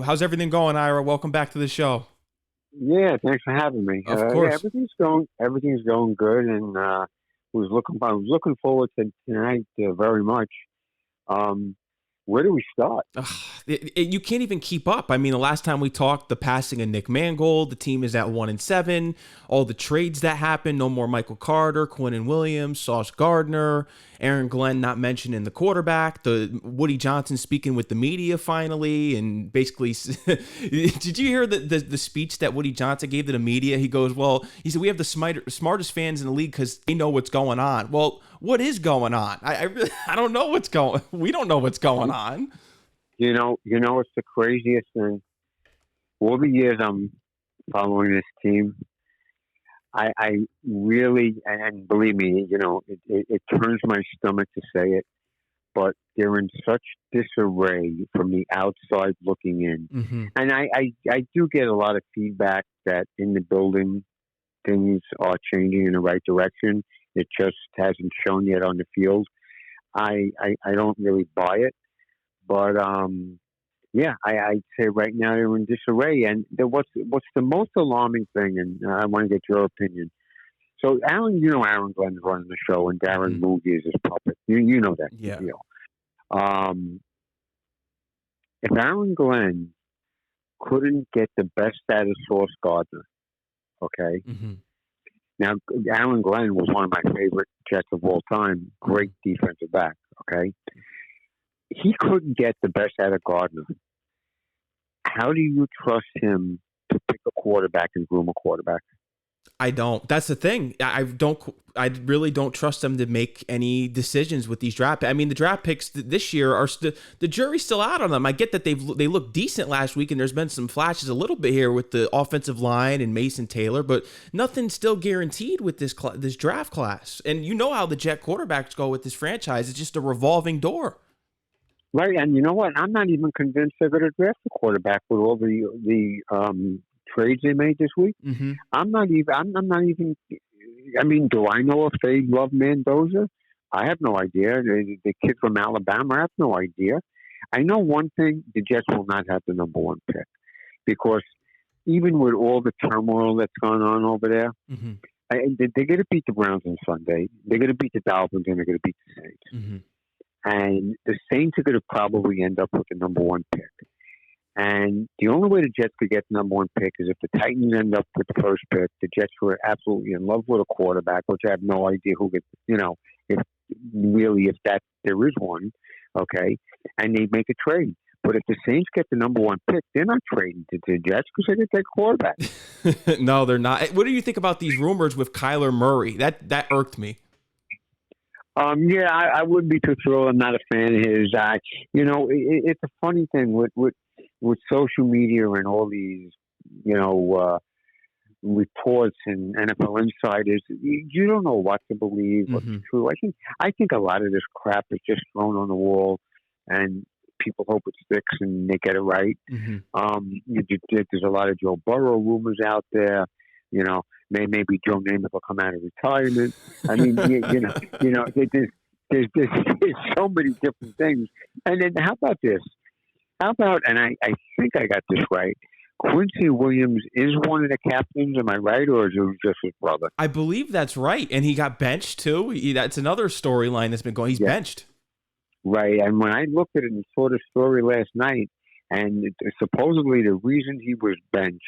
How's everything going, Ira? Welcome back to the show. Yeah, thanks for having me. Of Yeah, course. everything's going good, and I was looking forward to tonight very much. Um, where do we start? Ugh, you can't even keep up. I mean, the last time we talked, the passing of Nick Mangold, the team is at 1-7. All the trades that happened, no more Michael Carter, Quincy Williams, Sauce Gardner, Aaron Glenn not mentioned in the quarterback, the Woody Johnson speaking with the media finally, and basically, did you hear the speech that Woody Johnson gave to the media? He goes, well, he said we have the smartest fans in the league because they know what's going on. Well, what is going on? I really, I don't know what's going. We don't know what's going on. It's the craziest thing. All the years I'm following this team, I really, and believe me, it turns my stomach to say it, but they're in such disarray from the outside looking in. Mm-hmm. And I do get a lot of feedback that in the building things are changing in the right direction. It just hasn't shown yet on the field. I don't really buy it, but yeah, I'd say right now they're in disarray. And what's the most alarming thing? And I want to get your opinion. So Aaron Glenn's running the show, and Darren Mooney is his puppet. You know that Yeah. deal. If Aaron Glenn couldn't get the best out of Sauce Gardner, okay. Mm-hmm. Now, Aaron Glenn was one of my favorite Jets of all time. Great defensive back, okay? He couldn't get the best out of Gardner. How do you trust him to pick a quarterback and groom a quarterback? I don't. That's the thing. I don't. I really don't trust them to make any decisions with these draft. I mean, the draft picks this year are the jury's still out on them. I get that they looked decent last week, and there's been some flashes a little bit here with the offensive line and Mason Taylor, but nothing's still guaranteed with this draft class. And you know how the Jet quarterbacks go with this franchise. It's just a revolving door. Right, and you know what? I'm not even convinced they're going to draft a quarterback with all the trades they made this week. Mm-hmm. I'm not even. I mean, do I know if they love Mendoza? I have no idea. The kid from Alabama, I have no idea. I know one thing: the Jets will not have the number one pick because even with all the turmoil that's going on over there, mm-hmm. They're going to beat the Browns on Sunday. They're going to beat the Dolphins, and they're going to beat the Saints. Mm-hmm. And the Saints are going to probably end up with the number one pick. And the only way the Jets could get the number one pick is if the Titans end up with the first pick. The Jets were absolutely in love with a quarterback, which I have no idea who gets, if that there is one, okay, and they make a trade. But if the Saints get the number one pick, they're not trading to the Jets because they get their quarterback. No, they're not. What do you think about these rumors with Kyler Murray? That irked me. Yeah, I wouldn't be too thrilled. I'm not a fan of his. It's a funny thing with social media and all these, reports and NFL insiders. You don't know what to believe, what's true. I think a lot of this crap is just thrown on the wall, and people hope it sticks and they get it right. Mm-hmm. There's a lot of Joe Burrow rumors out there. Maybe Joe Namath will come out of retirement. I mean, there's so many different things. And then how about this? How about, and I think I got this right, Quincy Williams is one of the captains, am I right, or is it just his brother? I believe that's right, and he got benched too. That's another storyline that's been going. He's benched. Right, and when I looked at it and saw the story last night, and supposedly the reason he was benched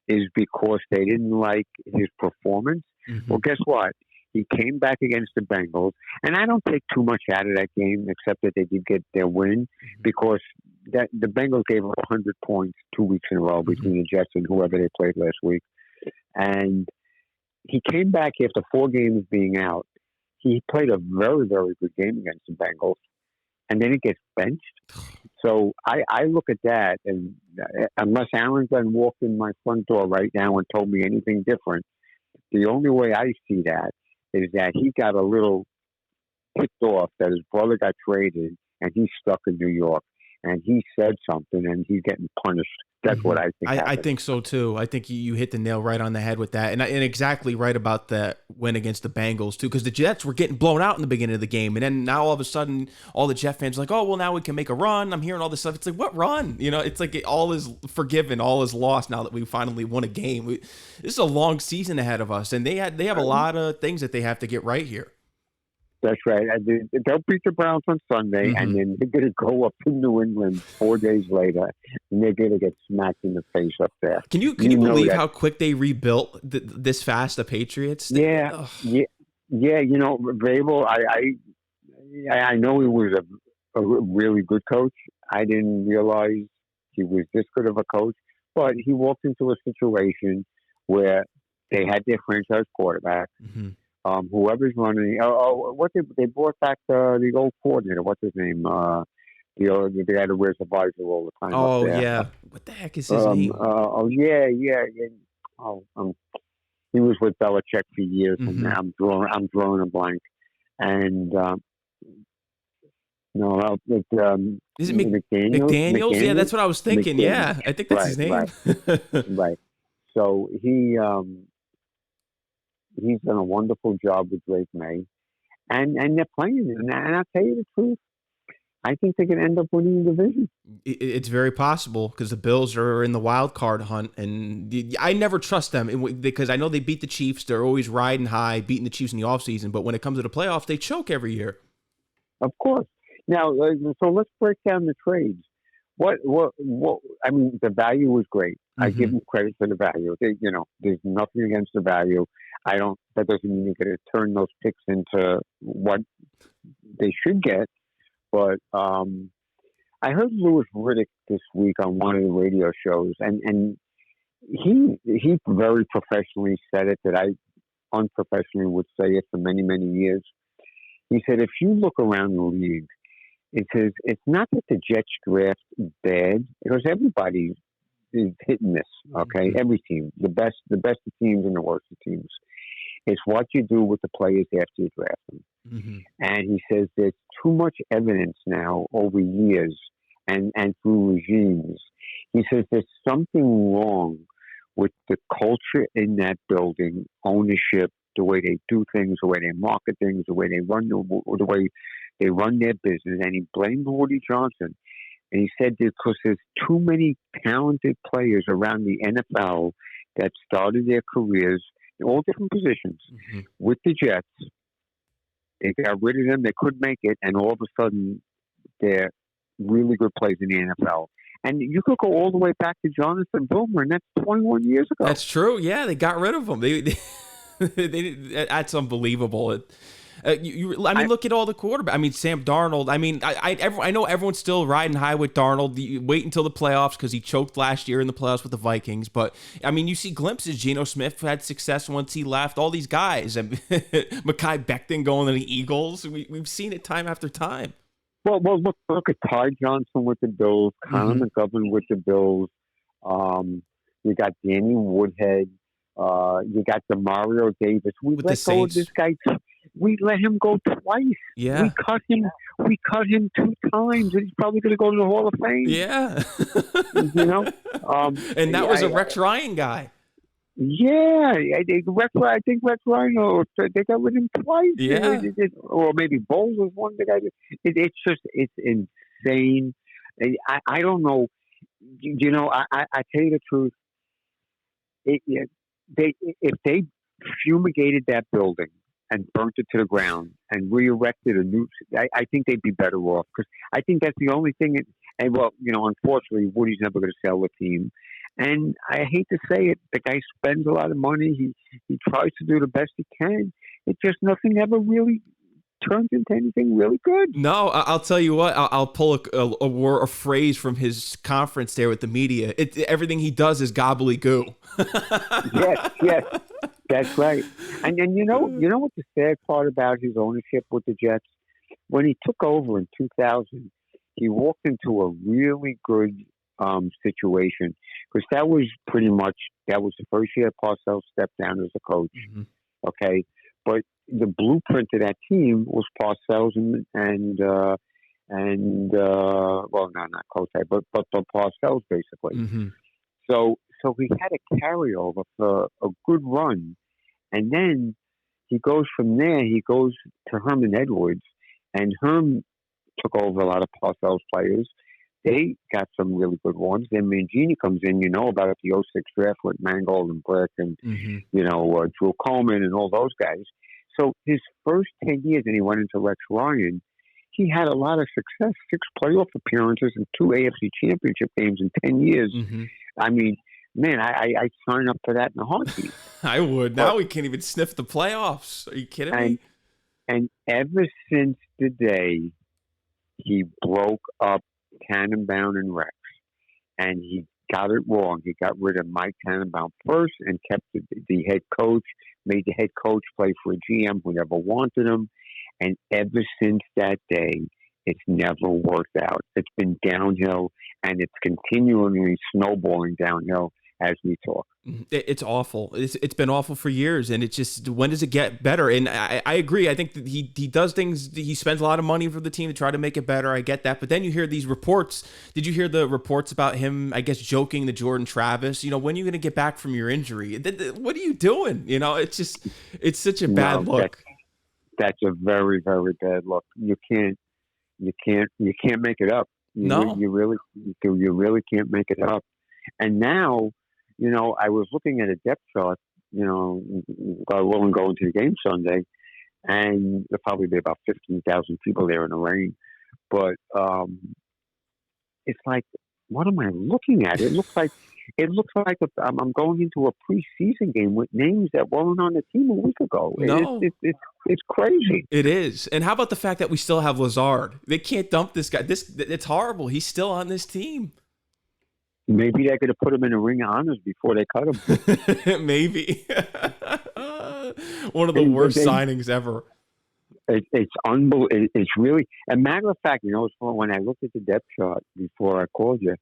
is because they didn't like his performance. Mm-hmm. Well, guess what? He came back against the Bengals, and I don't take too much out of that game, except that they did get their win, because the Bengals gave up 100 points 2 weeks in a row between the Jets and whoever they played last week. And he came back after 4 games being out. He played a very, very good game against the Bengals, and then he gets benched. So I look at that, and unless Aaron Glenn walked in my front door right now and told me anything different, the only way I see that is that he got a little tipped off that his brother got traded and he's stuck in New York, and he said something and he's getting punished That's what I think. I think so too. I think you hit the nail right on the head with that, and exactly right about that win against the Bengals too, because the Jets were getting blown out in the beginning of the game, and then now all of a sudden, all the Jet fans are like, oh well, now we can make a run. I'm hearing all this stuff. It's like, what run? It's like all is forgiven, all is lost now that we finally won a game. This is a long season ahead of us, and they have a lot of things that they have to get right here. That's right. They'll beat the Browns on Sunday, and then they're going to go up to New England 4 days later, and they're going to get smacked in the face up there. Can you believe how quick they rebuilt this fast, the Patriots? Yeah. Vrabel, I know he was a really good coach. I didn't realize he was this good of a coach, but he walked into a situation where they had their franchise quarterback. Whoever's running, they brought back the old coordinator. What's his name? The guy that wears the visor all the time. Oh yeah, what the heck is his name? He was with Belichick for years, and I'm drawing a blank. And is it McDaniels? Yeah, that's what I was thinking. Yeah, I think that's his name. Right. So he's done a wonderful job with Drake May, and they're playing it. And I'll tell you the truth, I think they can end up winning the division. It's very possible because the Bills are in the wild card hunt, and I never trust them because I know they beat the Chiefs. They're always riding high, beating the Chiefs in the offseason, but when it comes to the playoffs, they choke every year. Of course. Now, so let's break down the trades. What? I mean, the value was great. I give them credit for the value. There's nothing against the value. That doesn't mean you're going to turn those picks into what they should get. But I heard Louis Riddick this week on one of the radio shows, and he very professionally said it that I unprofessionally would say it for many, many years. He said, if you look around the league, it says it's not that the Jets draft bad, because everybody is hitting this. Okay, every team, the best of teams and the worst of teams. It's what you do with the players after you draft them. And he says there's too much evidence now over years and through regimes. He says there's something wrong with the culture in that building, ownership, the way they do things, the way they market things, the way they run the way they run their business. And he blamed Woody Johnson. And he said because there's too many talented players around the NFL that started their careers in all different positions with the Jets. They got rid of them. They couldn't make it. And all of a sudden, they're really good players in the NFL. And you could go all the way back to Jonathan Boomer, and that's 21 years ago. That's true. Yeah, they got rid of him. That's unbelievable. Look at all the quarterbacks. I mean, Sam Darnold. I mean, I know everyone's still riding high with Darnold. You wait until the playoffs because he choked last year in the playoffs with the Vikings. But, I mean, you see glimpses. Geno Smith had success once he left. All these guys. Mekhi Becton going to the Eagles. We've seen it time after time. Well, look at Ty Johnson with the Bills, Connor McGovern with the Bills. You got Danny Woodhead. You got Demario Davis. We let go of this guy. We let him go twice. Yeah. We cut him 2 times, and he's probably going to go to the Hall of Fame. Yeah. And that was a Rex Ryan guy. Yeah, I think Rex Ryan. They got rid of him twice. Yeah. Or maybe Bowles was one. It's insane. I don't know. I tell you the truth. If they fumigated that building and burnt it to the ground and re-erected a new, I think they'd be better off, because I think that's the only thing. Unfortunately, Woody's never going to sell the team. And I hate to say it, the guy spends a lot of money. He tries to do the best he can. It's just nothing ever really turns into anything really good. No, I'll tell you what. I'll pull a phrase from his conference there with the media. Everything he does is gobbledygoo. Yes, that's right. And you know what the sad part about his ownership with the Jets? When he took over in 2000, he walked into a really good situation, because that was the first year Parcells stepped down as a coach. Okay, but the blueprint of that team was Parcells and not Cote, but Parcells basically. So he had a carryover for a good run, and then he goes from there. He goes to Herman Edwards, and Herm took over a lot of Parcells players. They got some really good ones. Then Mangini comes in. You know about the '06 draft with Mangold and Brick and Drew Coleman and all those guys. So his first 10 years, and he went into Rex Ryan. He had a lot of success, 6 playoff appearances and 2 AFC championship games in 10 years. I mean, man, I sign up for that in a heartbeat. I would. Now we can't even sniff the playoffs. Are you kidding me? And ever since the day he broke up Tannenbaum and Rex, and he got it wrong. He got rid of Mike Tannenbaum first and kept the head coach, made the head coach play for a GM who never wanted him. And ever since that day, it's never worked out. It's been downhill, and it's continually snowballing downhill as we talk. It's awful. It's been awful for years, and it's just, when does it get better? And I agree. I think that he does things. He spends a lot of money for the team to try to make it better. I get that, but then you hear these reports. Did you hear the reports about him? I guess joking to Jordan Travis. When are you going to get back from your injury? What are you doing? It's such a bad look. That's a very, very bad look. You can't make it up. You really can't make it up. And now, I was looking at a depth chart, God willing, going to the game Sunday, and there'll probably be about 15,000 people there in the rain. But it's like, what am I looking at? It looks like I'm going into a preseason game with names that weren't on the team a week ago. No. It's crazy. It is. And how about the fact that we still have Lazard? They can't dump this guy. It's horrible. He's still on this team. Maybe they could have put him in a ring of honors before they cut him. Maybe. One of the worst signings ever. It's unbelievable. It's really, a matter of fact, it's funny, when I looked at the depth chart before I called you,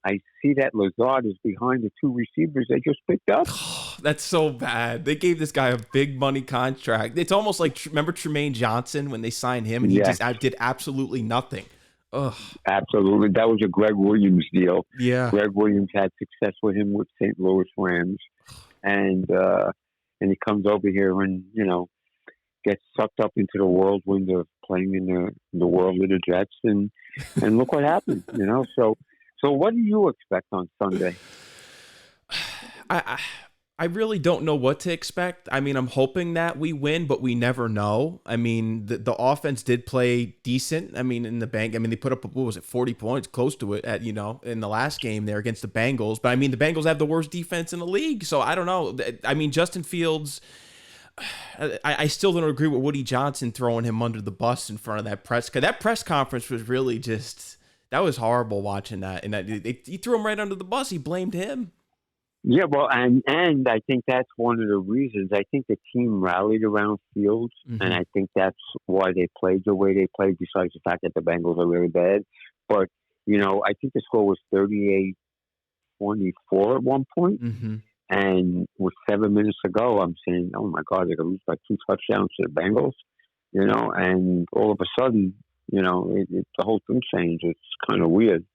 I see that Lazard is behind the 2 receivers they just picked up. That's so bad. They gave this guy a big money contract. It's almost like, remember Tremaine Johnson when they signed him and he just did absolutely nothing. Ugh. Absolutely. That was a Greg Williams deal. Yeah. Greg Williams had success with him with St. Louis Rams. And he comes over here and, gets sucked up into the whirlwind of playing in the world of the Jets. And look what happened, So what do you expect on Sunday? I really don't know what to expect. I mean, I'm hoping that we win, but we never know. I mean, the offense did play decent. I mean, in the bank, they put up, 40 points, close to it at, in the last game there against the Bengals. But I mean, the Bengals have the worst defense in the league. So I don't know. I mean, Justin Fields, I still don't agree with Woody Johnson throwing him under the bus in front of that press. Because that press conference was really just, that was horrible watching that. And he threw him right under the bus. He blamed him. Yeah, well, and I think that's one of the reasons. I think the team rallied around Fields, and I think that's why they played the way they played, besides the fact that the Bengals are really bad. But, I think the score was 38-24 at one point. And with 7 minutes to go, I'm saying, oh, my God, they're going to lose by 2 touchdowns to the Bengals, and all of a sudden, the whole thing changed. It's kind of weird.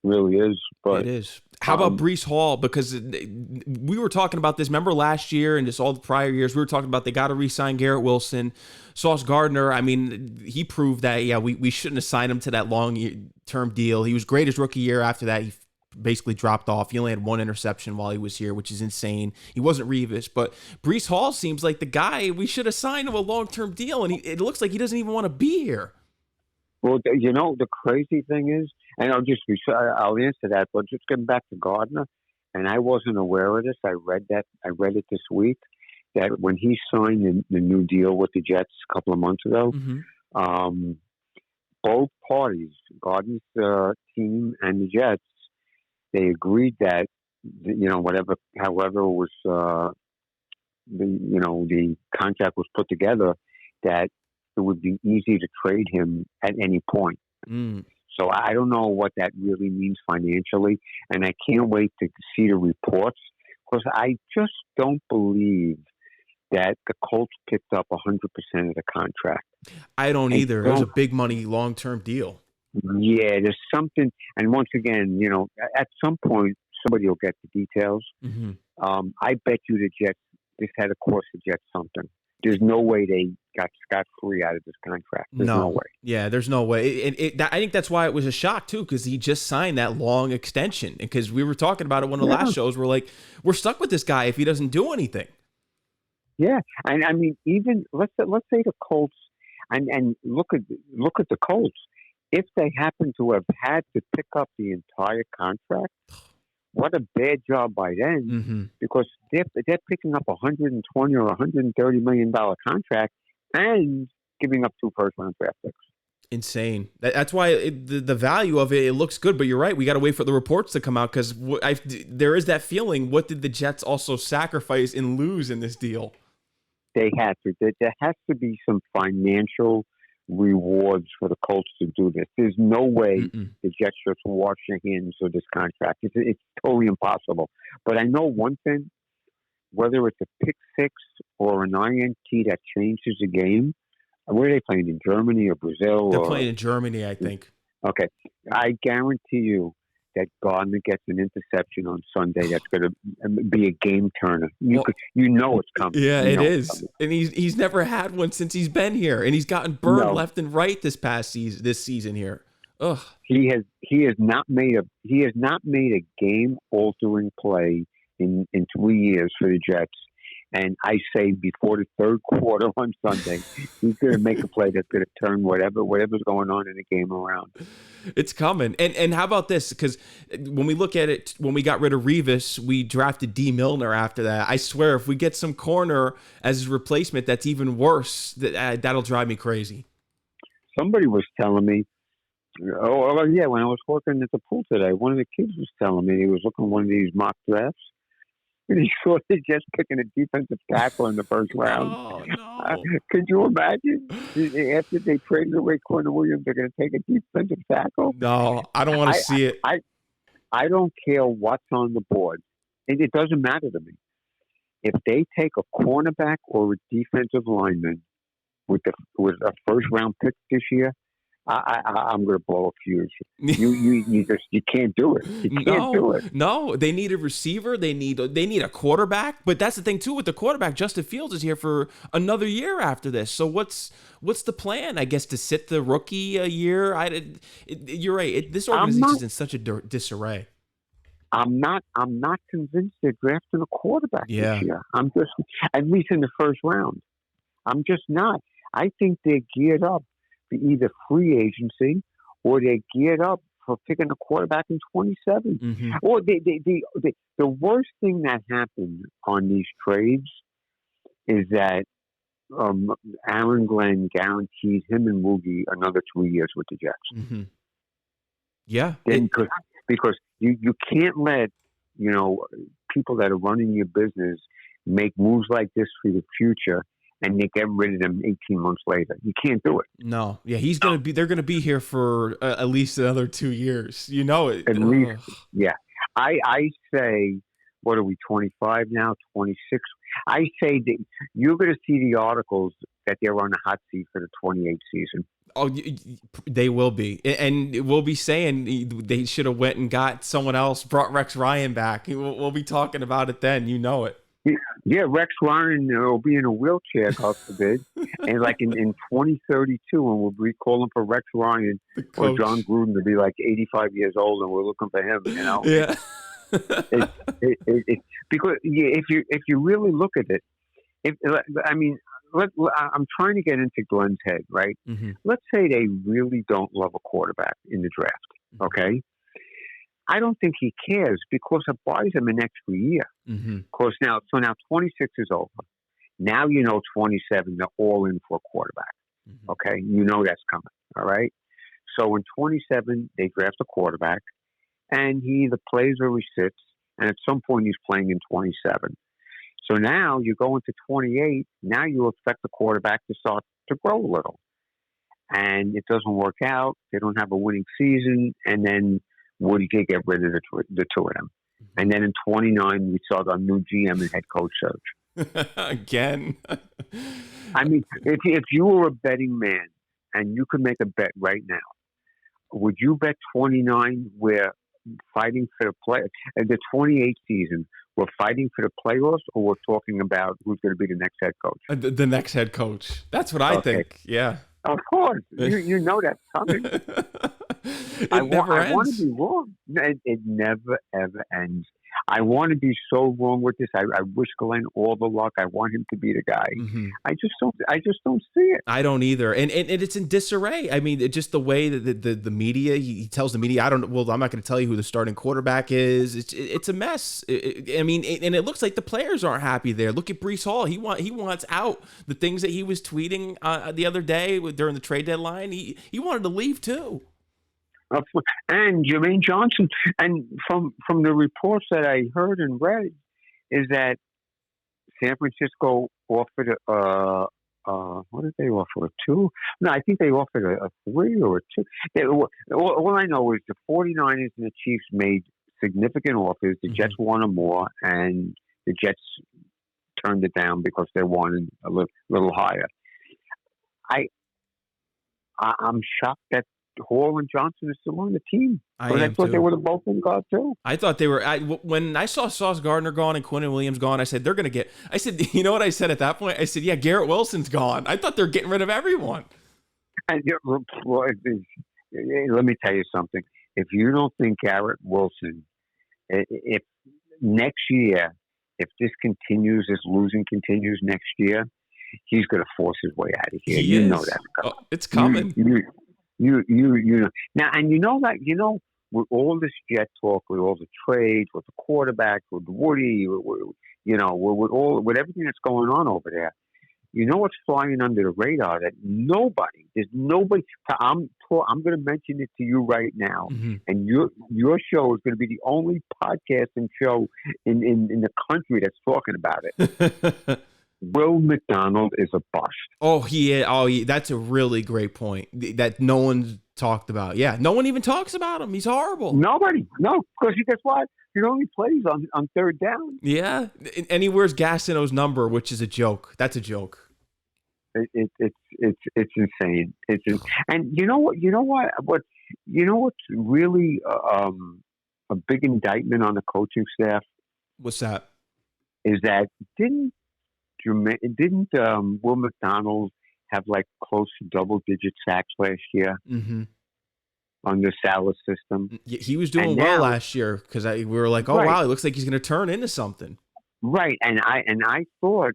Really is, but it is. How about Breece Hall? Because we were talking about this. Remember last year and just all the prior years, we were talking about they got to re-sign Garrett Wilson, Sauce Gardner. I mean, he proved that we shouldn't have signed him to that long-term deal. He was great his rookie year. After that, he basically dropped off. He only had 1 interception while he was here, which is insane. He wasn't Revis, but Breece Hall seems like the guy we should have signed him a long-term deal, and it looks like he doesn't even want to be here. Well, the crazy thing is, and I'll answer that, but just getting back to Gardner, and I wasn't aware of this. I read it this week, that when he signed the new deal with the Jets a couple of months ago, both parties, Gardner's team and the Jets, they agreed that, however was, the contract was put together, that it would be easy to trade him at any point. So I don't know what that really means financially, and I can't wait to see the reports, because I just don't believe that the Colts picked up 100% of the contract. I don't either. It was a big money long-term deal. Yeah, there's something, and once again, at some point somebody will get the details. Hmm. I bet you the Jets. This had to cost the Jets something. There's no way they got scot free out of this contract. There's no way. Yeah, there's no way. I think that's why it was a shock too, because he just signed that long extension. Because we were talking about it one of the last shows. We're like, we're stuck with this guy if he doesn't do anything. Yeah, and I mean, even let's say the Colts, and look at the Colts. If they happen to have had to pick up the entire contract, what a bad job by them, because they're picking up $120 or $130 million contract and giving up 2 first-round draft picks. Insane. That's why the value of it looks good. But you're right. We got to wait for the reports to come out, because there is that feeling. What did the Jets also sacrifice and lose in this deal? They had to. There has to be some financial rewards for the Colts to do this. There's no way the Jets just wash their hands of this contract. It's totally impossible. But I know one thing: whether it's a pick six or an INT that changes the game. Where are they playing, in Germany or Brazil? They're playing in Germany, I think. Okay, I guarantee you that Gardner gets an interception on Sunday. That's going to be a game turner. You know it's coming. Yeah, it is, and he's never had one since he's been here, and he's gotten burned left and right this season here. Ugh. He has not made a game altering play in 3 years for the Jets. And I say before the third quarter on Sunday, he's going to make a play that's going to turn whatever's going on in the game around. It's coming. And how about this? Because when we look at it, when we got rid of Revis, we drafted D. Milner after that. I swear, if we get some corner as his replacement, that's even worse. That'll drive me crazy. Somebody was telling me, when I was working at the pool today, one of the kids was telling me he was looking at one of these mock drafts. And he saw the Jets picking a defensive tackle in the first round. Oh, no. Could you imagine? After they traded away Quincy Williams, they're going to take a defensive tackle? No, I don't want to see it. I don't care what's on the board. It doesn't matter to me. If they take a cornerback or a defensive lineman with a first-round pick this year, I'm going to blow a fuse. You can't do it. You can't do it. No, they need a receiver. They need a quarterback. But that's the thing too with the quarterback. Justin Fields is here for another year after this. So what's the plan? I guess to sit the rookie a year. You're right. This organization is in such a disarray. I'm not convinced they're drafting a quarterback this year. I'm just, at least in the first round. I'm just not. I think they're geared up. Either free agency or they're geared up for picking a quarterback in 27. Or the worst thing that happened on these trades is that Aaron Glenn guaranteed him and Moogie another 2 years with the Jets. Yeah. Because you can't let, people that are running your business make moves like this for the future and they get rid of them 18 months later. You can't do it. No. Yeah, they're going to be here for at least another 2 years. You know it. At least, yeah. I say, what are we, 25 now, 26? I say that you're going to see the articles that they're on the hot seat for the 28 season. Oh, they will be. And we'll be saying they should have went and got someone else, brought Rex Ryan back. We'll be talking about it then. You know it. Yeah, Rex Ryan will be in a wheelchair, God forbid. And like in 2032, and we'll be calling for Rex Ryan or John Gruden to be like 85 years old, and we're looking for him, Yeah. Because if you really look at it, I'm trying to get into Glenn's head, right? Let's say they really don't love a quarterback in the draft, okay? I don't think he cares because it buys him an extra year. Of course, now 26 is over. Now 27, they're all in for a quarterback. Okay, that's coming. All right. So in 27, they draft a quarterback, and he either plays or he sits. And at some point, he's playing in 27. So now you go into 28. Now you expect the quarterback to start to grow a little, and it doesn't work out. They don't have a winning season, and then Woody could get rid of the two of them. And then in 29, we saw the new GM and head coach search. Again. I mean, if you were a betting man and you could make a bet right now, would you bet 29 we're fighting for the play? The 28th season, we're fighting for the playoffs, or we're talking about who's going to be the next head coach? The next head coach. That's what I think. Yeah. Of course, you know that's coming. It never ends. I want to be wrong. It never ever ends. I want to be so wrong with this. I wish Glenn all the luck. I want him to be the guy. Mm-hmm. I just don't see it. I don't either. And it's in disarray. I mean, just the way that the media, he tells the media, I'm not going to tell you who the starting quarterback is. It's a mess. I mean, and it looks like the players aren't happy there. Look at Breece Hall. He wants out. The things that he was tweeting the other day during the trade deadline, he wanted to leave too. And Jermaine Johnson, and from the reports that I heard and read, is that San Francisco offered what did they offer? A 2? No, I think they offered a 3 or a 2. All I know is the 49ers and the Chiefs made significant offers. The Jets wanted more, and the Jets turned it down because they wanted a little higher. I'm shocked that Hall and Johnson are still on the team. I thought they would have both been gone too. I thought they were. When I saw Sauce Gardner gone and Quinnen Williams gone, I said they're going to get. I said, you know what I said at that point? I said, yeah, Garrett Wilson's gone. I thought they're getting rid of everyone. And let me tell you something. If you don't think Garrett Wilson, if next year, if this losing continues next year, he's going to force his way out of here. You know that's coming. Oh, it's coming. You know now, and with all this jet talk, with all the trades, with the quarterbacks, with Woody, with everything that's going on over there, you know what's flying under the radar? That there's nobody. I'm going to mention it to you right now, and your show is going to be the only podcasting show in the country that's talking about it. Will McDonald is a bust. Oh, he is. Oh, that's a really great point that no one's talked about. Yeah, no one even talks about him. He's horrible. Nobody. No, because guess what? He only plays on third down. Yeah, and he wears Gastineau's number, which is a joke. That's a joke. It's insane. And you know what's really a big indictment on the coaching staff? What's that? Is that didn't Will McDonald have like close to double-digit sacks last year under Salah's system? He was doing well last year because we were like, oh, wow, it looks like he's going to turn into something. Right, and I thought,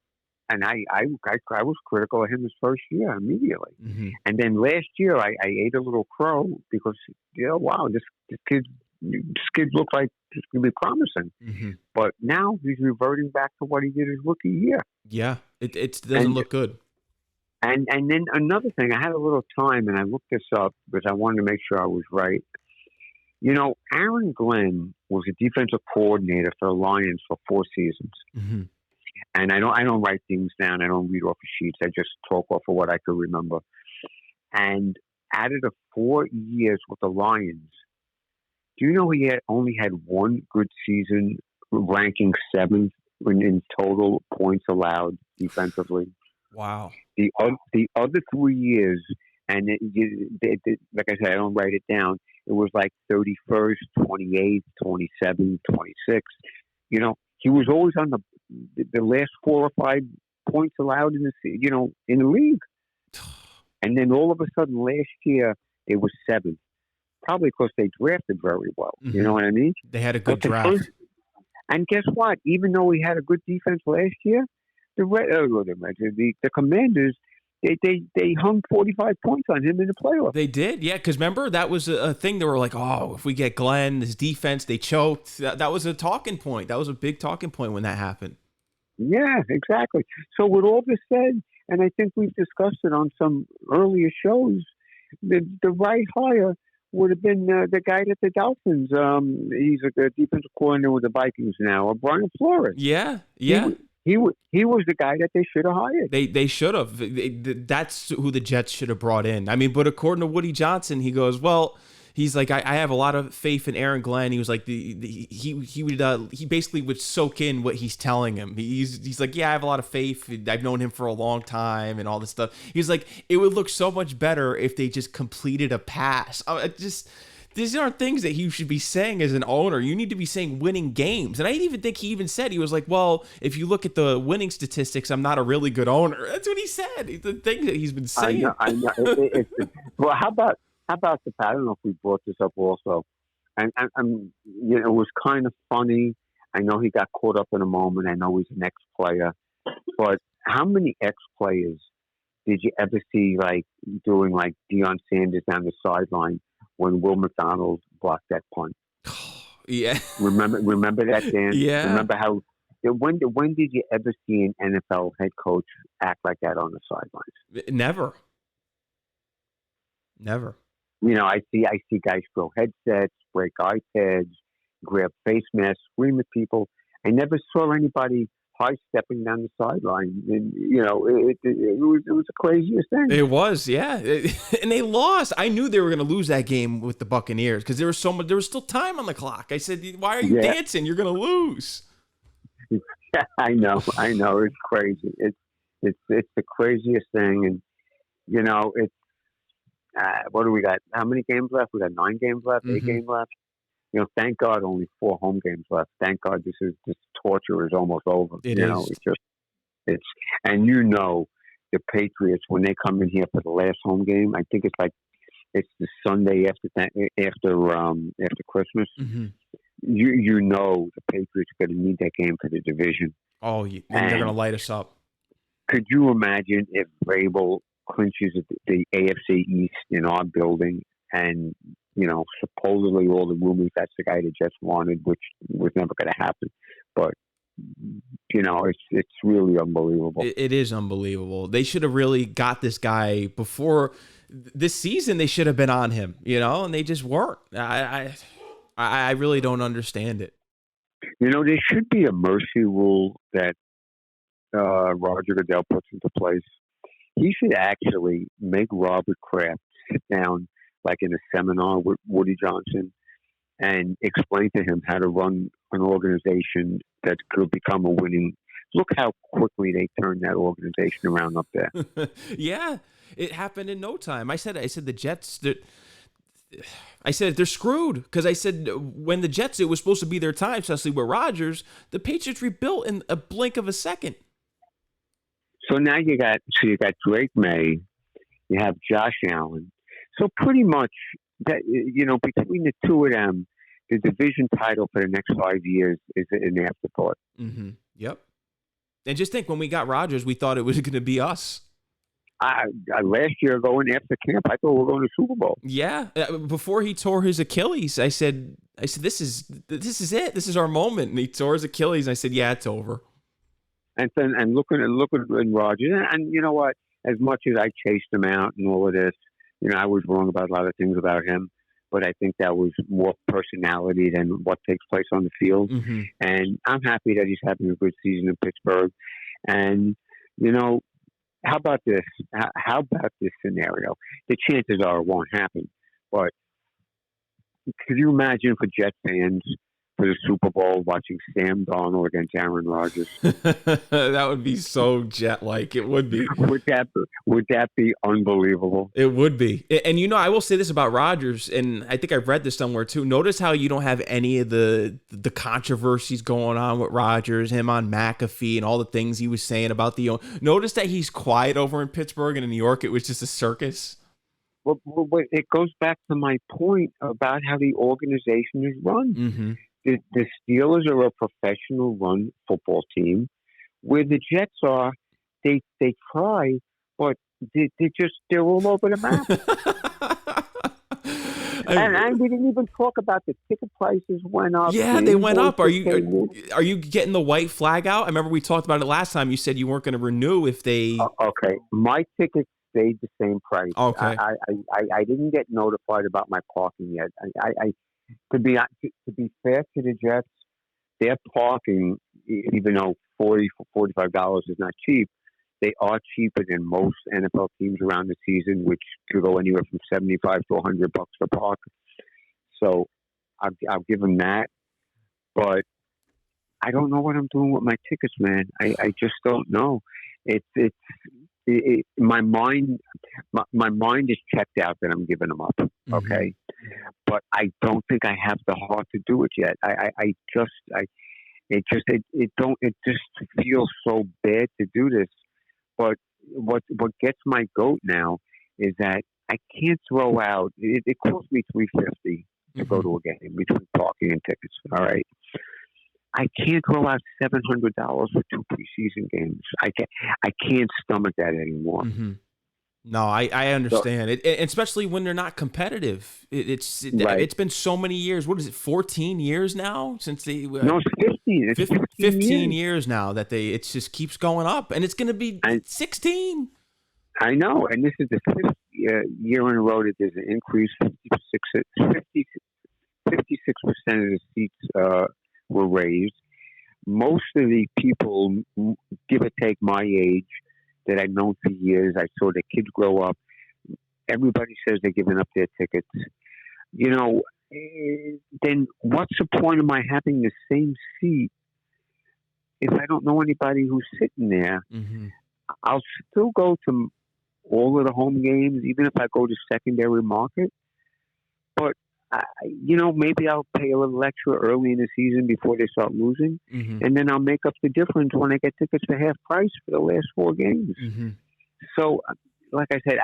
and I was critical of him his first year immediately, and then last year I ate a little crow because wow, this kid looked like it's going to be promising. But now he's reverting back to what he did his rookie year. Yeah, it doesn't look good. And then another thing, I had a little time and I looked this up because I wanted to make sure I was right. Aaron Glenn was a defensive coordinator for the Lions for 4 seasons. And I don't write things down. I don't read off of sheets. I just talk off of what I could remember. And out of the 4 years with the Lions, do you know he only had one good season, ranking 7th in total points allowed defensively? Wow. The other 3 years, and like I said, I don't write it down. It was like 31st, 28th, 27th, 26th. He was always on the last 4 or 5 points allowed in the league. And then all of a sudden last year it was 7th. Probably because they drafted very well. You know what I mean? They had a good draft. And guess what? Even though we had a good defense last year, the Commanders, they hung 45 points on him in the playoffs. They did, yeah. Because remember, that was a thing. They were like, oh, if we get Glenn, his defense, they choked. That was a talking point. That was a big talking point when that happened. Yeah, exactly. So with all this said, and I think we've discussed it on some earlier shows, the right hire would have been the guy at the Dolphins. He's a defensive coordinator with the Vikings now, Brian Flores. Yeah. He was the guy that they should have hired. They should have. That's who the Jets should have brought in. I mean, but according to Woody Johnson, he goes, well, He's like, I have a lot of faith in Aaron Glenn. He was like, he basically would soak in what he's telling him. He's like, yeah, I have a lot of faith. I've known him for a long time and all this stuff. He's like, it would look so much better if they just completed a pass. These aren't things that he should be saying as an owner. You need to be saying winning games. And I didn't even think he even said, he was like, well, if you look at the winning statistics, I'm not a really good owner. That's what he said. The things that he's been saying. I know. Well, how about the, I don't know if we brought this up also. And it was kind of funny. I know he got caught up in a moment. I know he's an ex-player. But how many ex-players did you ever see like doing like Deion Sanders down the sideline when Will McDonald blocked that punt? Yeah. Remember that, Dan? Yeah. Remember how? When did you ever see an NFL head coach act like that on the sidelines? Never. I see guys throw headsets, break iPads, grab face masks, scream at people. I never saw anybody high stepping down the sideline. And, it was the craziest thing. It was, yeah. And they lost. I knew they were going to lose that game with the Buccaneers because there was still time on the clock. I said, why are you dancing? You're going to lose. I know. It's crazy. It's the craziest thing. And, it's, what do we got? How many games left? We got 9 games left, 8 games left. Thank God only 4 home games left. Thank God this torture is almost over. It is. It's the Patriots when they come in here for the last home game. I think it's the Sunday after Christmas. Mm-hmm. The Patriots are going to need that game for the division. Oh, and they're going to light us up. Could you imagine if Vrabel clinches the AFC East in our building and supposedly all the rumors that's the guy the Jets wanted, which was never going to happen. But, it's really unbelievable. It is unbelievable. They should have really got this guy before this season. They should have been on him, and they just weren't. I really don't understand it. There should be a mercy rule that Roger Goodell puts into place. He should actually make Robert Kraft sit down like in a seminar with Woody Johnson and explain to him how to run an organization that could become a winning. Look how quickly they turned that organization around up there. Yeah, it happened in no time. I said the Jets, they're screwed because I said when the Jets, it was supposed to be their time, especially with Rodgers. The Patriots rebuilt in a blink of a second. So now you got Drake May, you have Josh Allen. So pretty much that between the two of them, the division title for the next 5 years is an afterthought. Mm-hmm. Yep. And just think, when we got Rodgers, we thought it was going to be us. Last year going after camp, I thought we were going to Super Bowl. Yeah, before he tore his Achilles, I said this is it. This is our moment. And he tore his Achilles, and I said, yeah, it's over. And looking at Rodgers, and you know what? As much as I chased him out and all of this, I was wrong about a lot of things about him. But I think that was more personality than what takes place on the field. Mm-hmm. And I'm happy that he's having a good season in Pittsburgh. And how about this? How about this scenario? The chances are it won't happen. But could you imagine for Jet fans for the Super Bowl watching Sam Darnold against Aaron Rodgers? That would be so Jet-like. It would be. Would that be unbelievable? It would be. And I will say this about Rodgers, and I think I've read this somewhere too. Notice how you don't have any of the controversies going on with Rodgers, him on McAfee, and all the things he was saying about notice that he's quiet over in Pittsburgh, and in New York it was just a circus. Well, it goes back to my point about how the organization is run. Mm-hmm. The Steelers are a professional run football team. Where the Jets are, they try, but they're all over the map. and we didn't even talk about the ticket prices went up. Yeah, they went up. Are you getting the white flag out? I remember we talked about it last time. You said you weren't going to renew if they. Okay, my tickets stayed the same price. Okay, I didn't get notified about my parking yet. To be fair to the Jets, their parking, even though $40 for $45 is not cheap, they are cheaper than most NFL teams around the season, which could go anywhere from $75 to $100 per park. So I'll give him that. But I don't know what I'm doing with my tickets, man. I just don't know. My mind is checked out that I'm giving them up. Okay, but I don't think I have the heart to do it yet. It just feels so bad to do this. But what gets my goat now is that I can't throw out. It cost me $350 to go to a game between parking and tickets. All right. I can't throw out $700 for 2 preseason games. I can't stomach that anymore. No, I understand it, especially when they're not competitive. It's been so many years. What is it? 14 years now since they. No, it's 15. It's 15 years now that it just keeps going up, and it's going to be 16. I know, and this is the 5th year in a row that there's an increase. 56% of the seats were raised. Most of the people, give or take my age, that I've known for years, I saw the kids grow up. Everybody says they're giving up their tickets. You know, then what's the point of my having the same seat if I don't know anybody who's sitting there? I'll still go to all of the home games, even if I go to secondary market. But maybe I'll pay a little extra early in the season before they start losing, and then I'll make up the difference when I get tickets for half price for the last 4 games. So, like I said,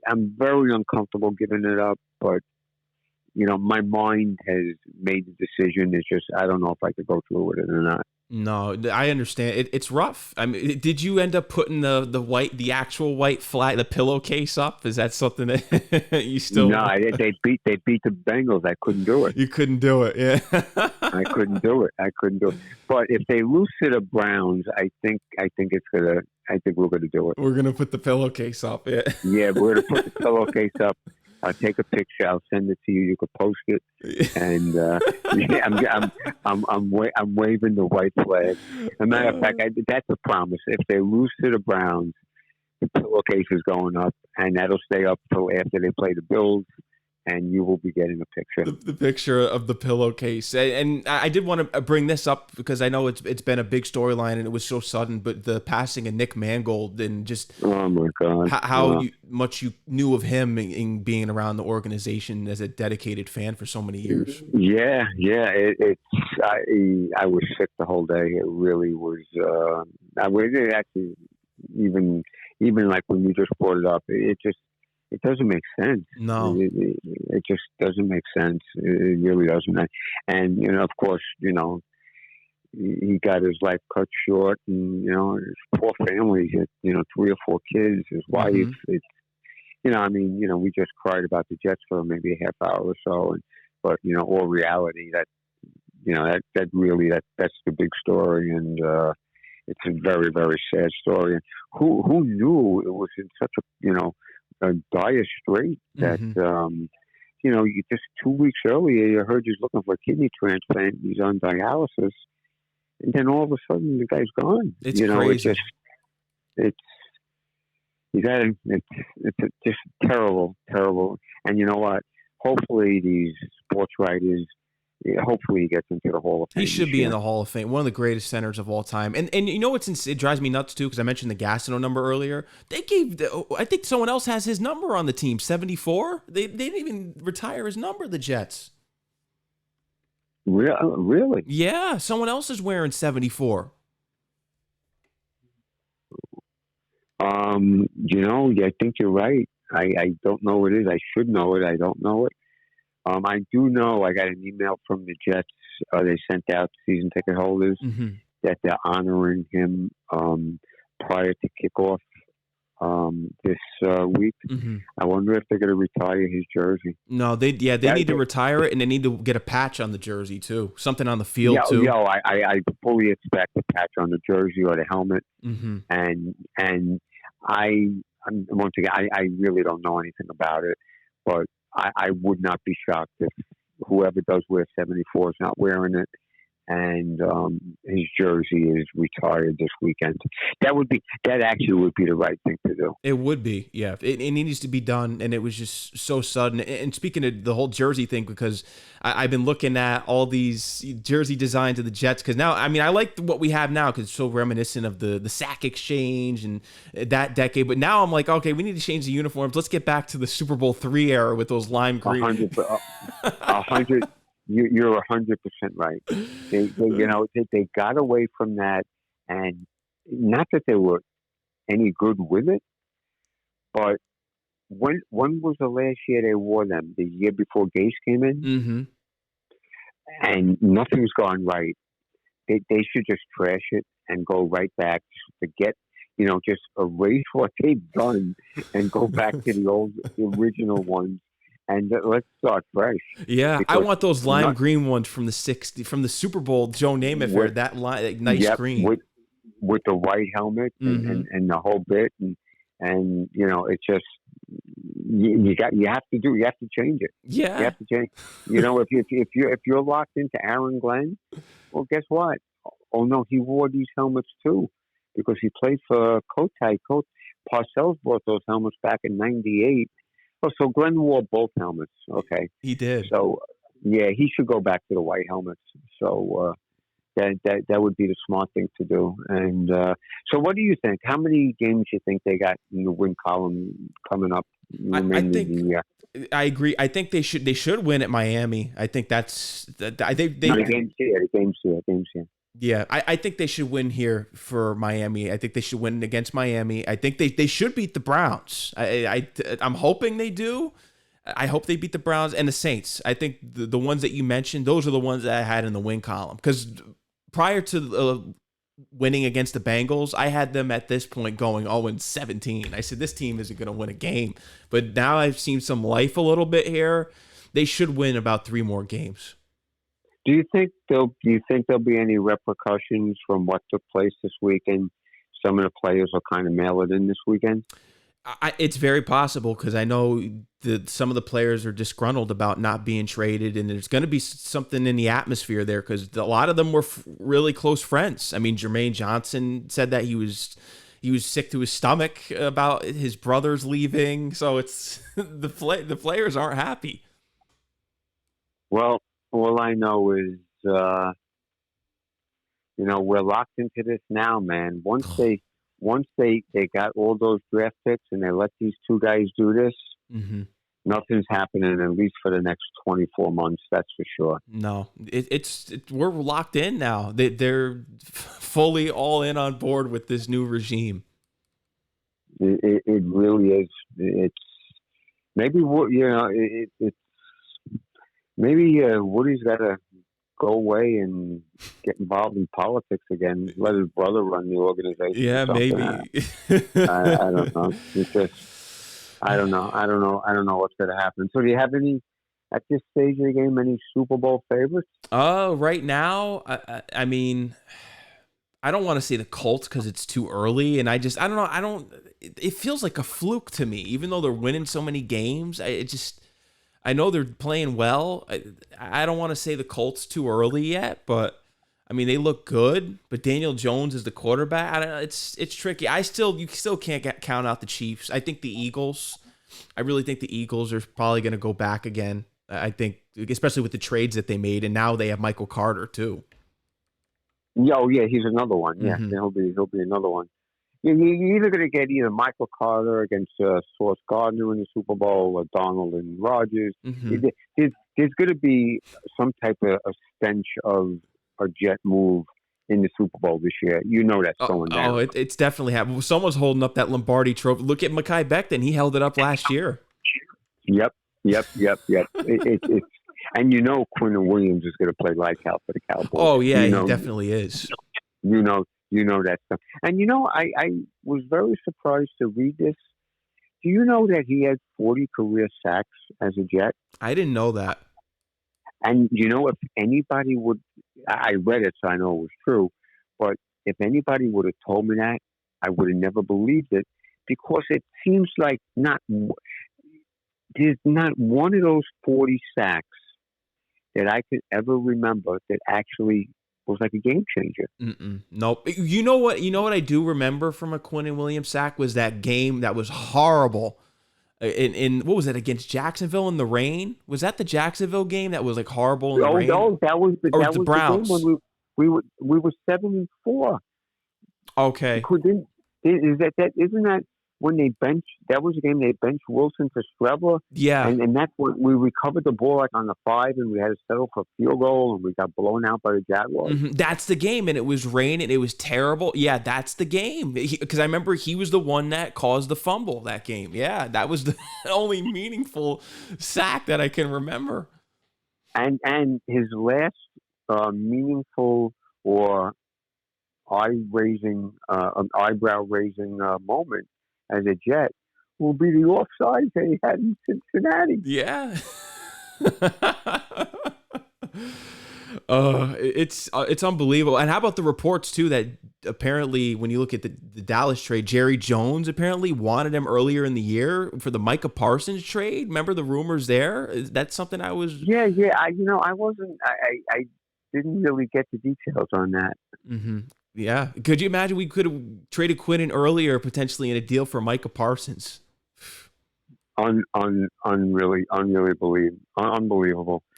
I'm very uncomfortable giving it up, but my mind has made the decision. It's just I don't know if I could go through with it or not. No, I understand. It's rough. I mean, did you end up putting the actual white flag, the pillowcase up? Is that something that you still? No, they beat the Bengals. I couldn't do it. You couldn't do it, yeah. I couldn't do it. But if they lose to the Browns, I think we're gonna do it. We're gonna put the pillowcase up, yeah. Yeah, we're gonna put the pillowcase up. I'll take a picture. I'll send it to you. You can post it, and I'm waving the white flag. As a matter of fact, that's a promise. If they lose to the Browns, the pillowcase is going up, and that'll stay up till after they play the Bills. And you will be getting a picture. The picture of the pillowcase. And I did want to bring this up because I know it's been a big storyline and it was so sudden, but the passing of Nick Mangold and just oh my God, how much you knew of him in being around the organization as a dedicated fan for so many years. Yeah. I was sick the whole day. It really was. I was actually even like when you just brought it up, it doesn't make sense. No, it just doesn't make sense. It really doesn't. And of course, he got his life cut short, and his poor family. He had 3 or 4 kids. His wife. It's we just cried about the Jets for maybe a half hour or so, but all reality that's the big story, and it's a very, very sad story. And who knew it was in such a dire strait that you just 2 weeks earlier you heard he's looking for a kidney transplant, he's on dialysis, and then all of a sudden the guy's gone. It's crazy. It's just terrible. And you know what? Hopefully these sports writers, hopefully he gets into the Hall of Fame. He should be in the Hall of Fame. One of the greatest centers of all time. And it drives me nuts too, because I mentioned the Gastineau number earlier. They I think someone else has his number on the team, 74. They didn't even retire his number, the Jets. Really? Yeah, someone else is wearing 74. I think you're right. I don't know what it is. I should know it. I don't know it. I do know I got an email from the Jets. They sent out season ticket holders that they're honoring him prior to kickoff this week. I wonder if they're going to retire his jersey. No, they need to retire it, and they need to get a patch on the jersey too. Something on the field too. I fully expect a patch on the jersey or the helmet. And once again, I really don't know anything about it, but I would not be shocked if whoever does wear 74 is not wearing it. and his jersey is retired this weekend. That actually would be the right thing to do. It would be, yeah. It needs to be done, and it was just so sudden. And speaking of the whole jersey thing, because I've been looking at all these jersey designs of the Jets, because now, I mean, I like what we have now because it's so reminiscent of the sack exchange and that decade. But now I'm like, okay, we need to change the uniforms. Let's get back to the Super Bowl III era with those lime green. 100. You're 100% right. They got away from that, and not that they were any good with it, but when was the last year they wore them? The year before Gase came in, Mm-hmm. and nothing's gone right. They should just trash it and go right back. Forget, just erase what they've done and go back to the original ones. And let's start fresh. Yeah, I want those lime green ones from the Super Bowl Joe Namath era. That nice green with the white helmet and the whole bit, and it's just you have to change it. Yeah, you have to change. If you're locked into Aaron Glenn, well, guess what? Oh no, he wore these helmets too because he played for Coach Parcells brought those helmets back in '98. Oh, so Glenn wore both helmets. Okay, he did. So yeah, he should go back to the white helmets. So that would be the smart thing to do. And so, what do you think? How many games do you think they got in the win column coming up? I agree. I think they should win at Miami. I think that's the game's here. Yeah, I think they should win here for Miami. I think they should win against Miami. I think they should beat the Browns. I'm hoping they do. I hope they beat the Browns and the Saints. I think the ones that you mentioned, those are the ones that I had in the win column. Because prior to winning against the Bengals, I had them at this point going 0-17. I said, this team isn't going to win a game. But now I've seen some life a little bit here. They should win about 3 more games. Do you think there'll be any repercussions from what took place this weekend? Some of the players will kind of mail it in this weekend. It's very possible because I know that some of the players are disgruntled about not being traded, and there's going to be something in the atmosphere there because a lot of them were really close friends. I mean, Jermaine Johnson said that he was sick to his stomach about his brothers leaving, so it's the players aren't happy. Well, all I know is, we're locked into this now, man. Once they got all those draft picks and they let these 2 guys do this, nothing's happening at least for the next 24 months. That's for sure. No, we're locked in now. They're fully all in on board with this new regime. It really is. It's maybe maybe Woody's got to go away and get involved in politics again. Let his brother run the organization. Yeah, maybe. I don't know. It's just, I don't know. I don't know what's going to happen. So, do you have any at this stage of the game? Any Super Bowl favorites? Right now, I mean, I don't want to say the Colts because it's too early, and I don't know. It feels like a fluke to me, even though they're winning so many games. I know they're playing well. I don't want to say the Colts too early yet, but I mean they look good. But Daniel Jones is the quarterback. I don't know. It's tricky. You still can't count out the Chiefs. I think the Eagles. I really think the Eagles are probably going to go back again. I think, especially with the trades that they made, and now they have Michael Carter too. Oh yeah, he's another one. Yeah, he'll be another one. You're either going to get either Michael Carter against Sauce Gardner in the Super Bowl or Donald and Rodgers. There's going to be some type of a stench of a Jet move in the Super Bowl this year. That's going down. Oh, it's definitely happening. Someone's holding up that Lombardi trophy. Look at Mekhi Becton. He held it up last year. Yep. It's and Quincy Williams is going to play lights out for the Cowboys. Oh yeah, he definitely is. That stuff. And I was very surprised to read this. Do you know that he had 40 career sacks as a Jet? I didn't know that. And if anybody would, I read it, so I know it was true. But if anybody would have told me that, I would have never believed it because it seems like there's not one of those 40 sacks that I could ever remember that actually was like a game changer. Nope. You know what? You know what I do remember from a Quinnen Williams sack was that game that was horrible. In what was it, against Jacksonville in the rain? Was that the Jacksonville game that was like horrible in the rain? No, that was the Browns. The game when we were 7-4. Okay. Isn't that when they benched? That was a game they benched Wilson for Strebler. Yeah, and that's when we recovered the ball like on the 5, and we had to settle for a field goal, and we got blown out by the Jaguars. That's the game, and it was rain, and it was terrible. Yeah, that's the game. Because I remember he was the one that caused the fumble that game. Yeah, that was the only meaningful sack that I can remember. And his last meaningful or eyebrow raising moment as a Jet will be the offside that he had in Cincinnati. Yeah. It's unbelievable. And how about the reports too that apparently when you look at the Dallas trade, Jerry Jones apparently wanted him earlier in the year for the Micah Parsons trade. Remember the rumors there? That's something I was. Yeah. I didn't really get the details on that. Yeah. Could you imagine we could have traded Quinnen earlier, potentially in a deal for Micah Parsons? Unbelievable.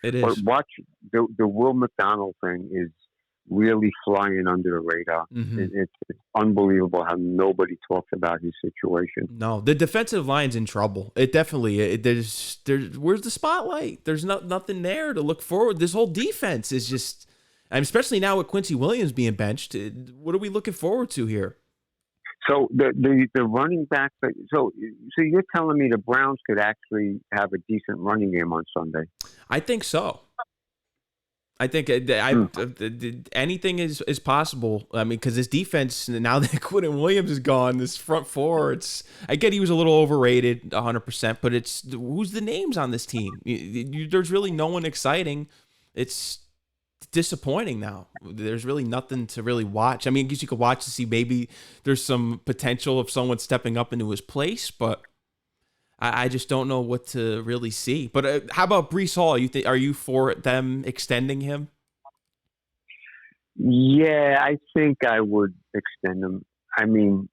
It is. But watch the Will McDonald thing is really flying under the radar. It's unbelievable how nobody talks about his situation. No, the defensive line's in trouble. It definitely. There's where's the spotlight? There's nothing there to look forward. This whole defense is just. And especially now with Quincy Williams being benched, what are we looking forward to here? So the running back. So you're telling me the Browns could actually have a decent running game on Sunday? I think so. I think anything is possible. I mean, because this defense now that Quinnen Williams is gone, this front four. I get he was a little overrated, 100%, but who's the names on this team? There's really no one exciting. It's disappointing now. There's really nothing to really watch. I mean, I guess you could watch to see maybe there's some potential of someone stepping up into his place, but I just don't know what to really see. But how about Breece Hall? Are you for them extending him? Yeah, I think I would extend him. I mean,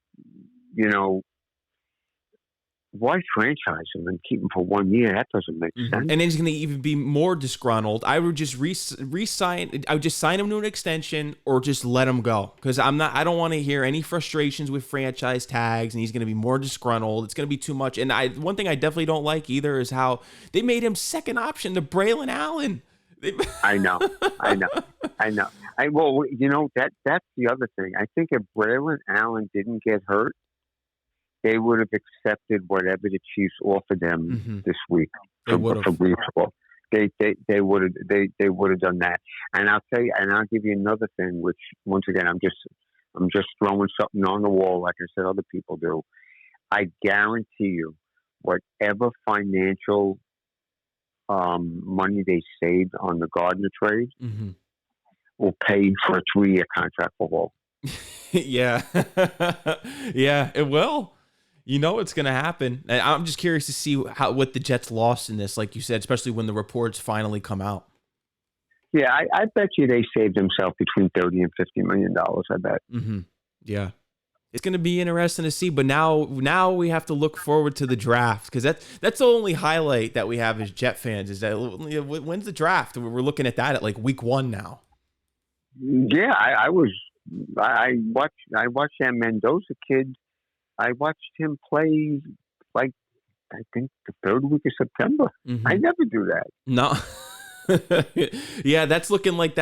why franchise him and keep him for 1 year? That doesn't make sense. And then he's going to even be more disgruntled. I would just re-sign. I would just sign him to an extension or just let him go, because I don't want to hear any frustrations with franchise tags, and he's going to be more disgruntled. It's going to be too much. And one thing I definitely don't like either is how they made him second option to Braylon Allen. I know. Well, that's the other thing. I think if Braylon Allen didn't get hurt, they would have accepted whatever the Chiefs offered them this week for Breece Hall. They would have done that. And I'll tell you, and I'll give you another thing, which once again I'm just throwing something on the wall, like I said other people do. I guarantee you, whatever financial money they saved on the Gardner trade will pay for a 3-year contract for Hall. Yeah, yeah, it will. You know it's going to happen. And I'm just curious to see what the Jets lost in this, like you said, especially when the reports finally come out. Yeah, I bet you they saved themselves between $30 and $50 million. I bet. Yeah, it's going to be interesting to see. But now we have to look forward to the draft, because that's the only highlight that we have as Jet fans. Is that when's the draft? We're looking at that at like week 1 now. Yeah, I watched that Mendoza kid. I watched him play, like, I think the 3rd week of September. I never do that. No. Yeah, that's looking like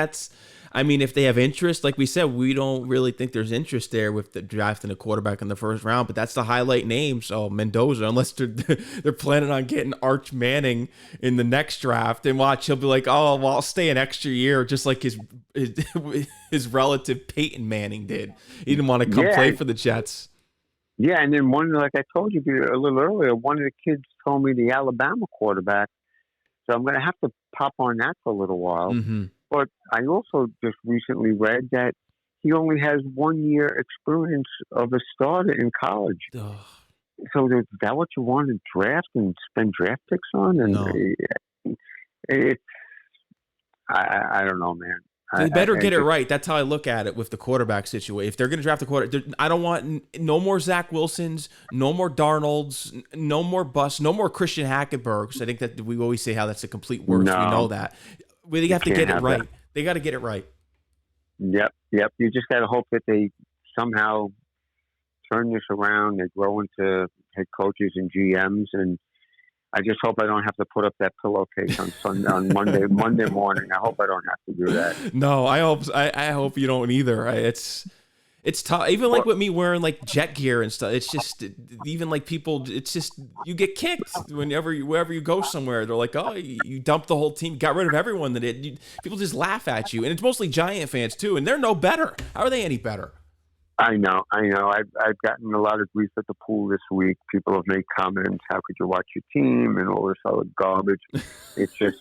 I mean, if they have interest, like we said, we don't really think there's interest there with the drafting a quarterback in the 1st round, but that's the highlight name. So Mendoza, unless they're planning on getting Arch Manning in the next draft, and watch, he'll be like, oh, well, I'll stay an extra year, just like his relative Peyton Manning did. He didn't want to come play for the Jets. Yeah, and then like I told you a little earlier, one of the kids told me the Alabama quarterback. So I'm going to have to pop on that for a little while. But I also just recently read that he only has 1 year experience of a starter in college. Ugh. So is that what you want to draft and spend draft picks on? And No. I don't know, man. They better get it right. That's how I look at it with the quarterback situation. If they're going to draft a quarterback, I don't want no more Zach Wilsons, no more Darnolds, no more Bus, no more Christian Hackenbergs. I think that we always say how that's a complete worst. No, we know that. They have to get it right. They got to get it right. Yep. You just got to hope that they somehow turn this around. They grow into head coaches and GMs, and I just hope I don't have to put up that pillowcase on Monday morning. I hope I don't have to do that. No, I hope you don't either. It's tough. Even like with me wearing like jet gear and stuff. It's just even like people. It's just you get kicked wherever you go somewhere. They're like, oh, you dumped the whole team, got rid of everyone that did. People just laugh at you, and it's mostly Giant fans too, and they're no better. How are they any better? I know. I've gotten a lot of grief at the pool this week. People have made comments. How could you watch your team and all this other garbage? It's just,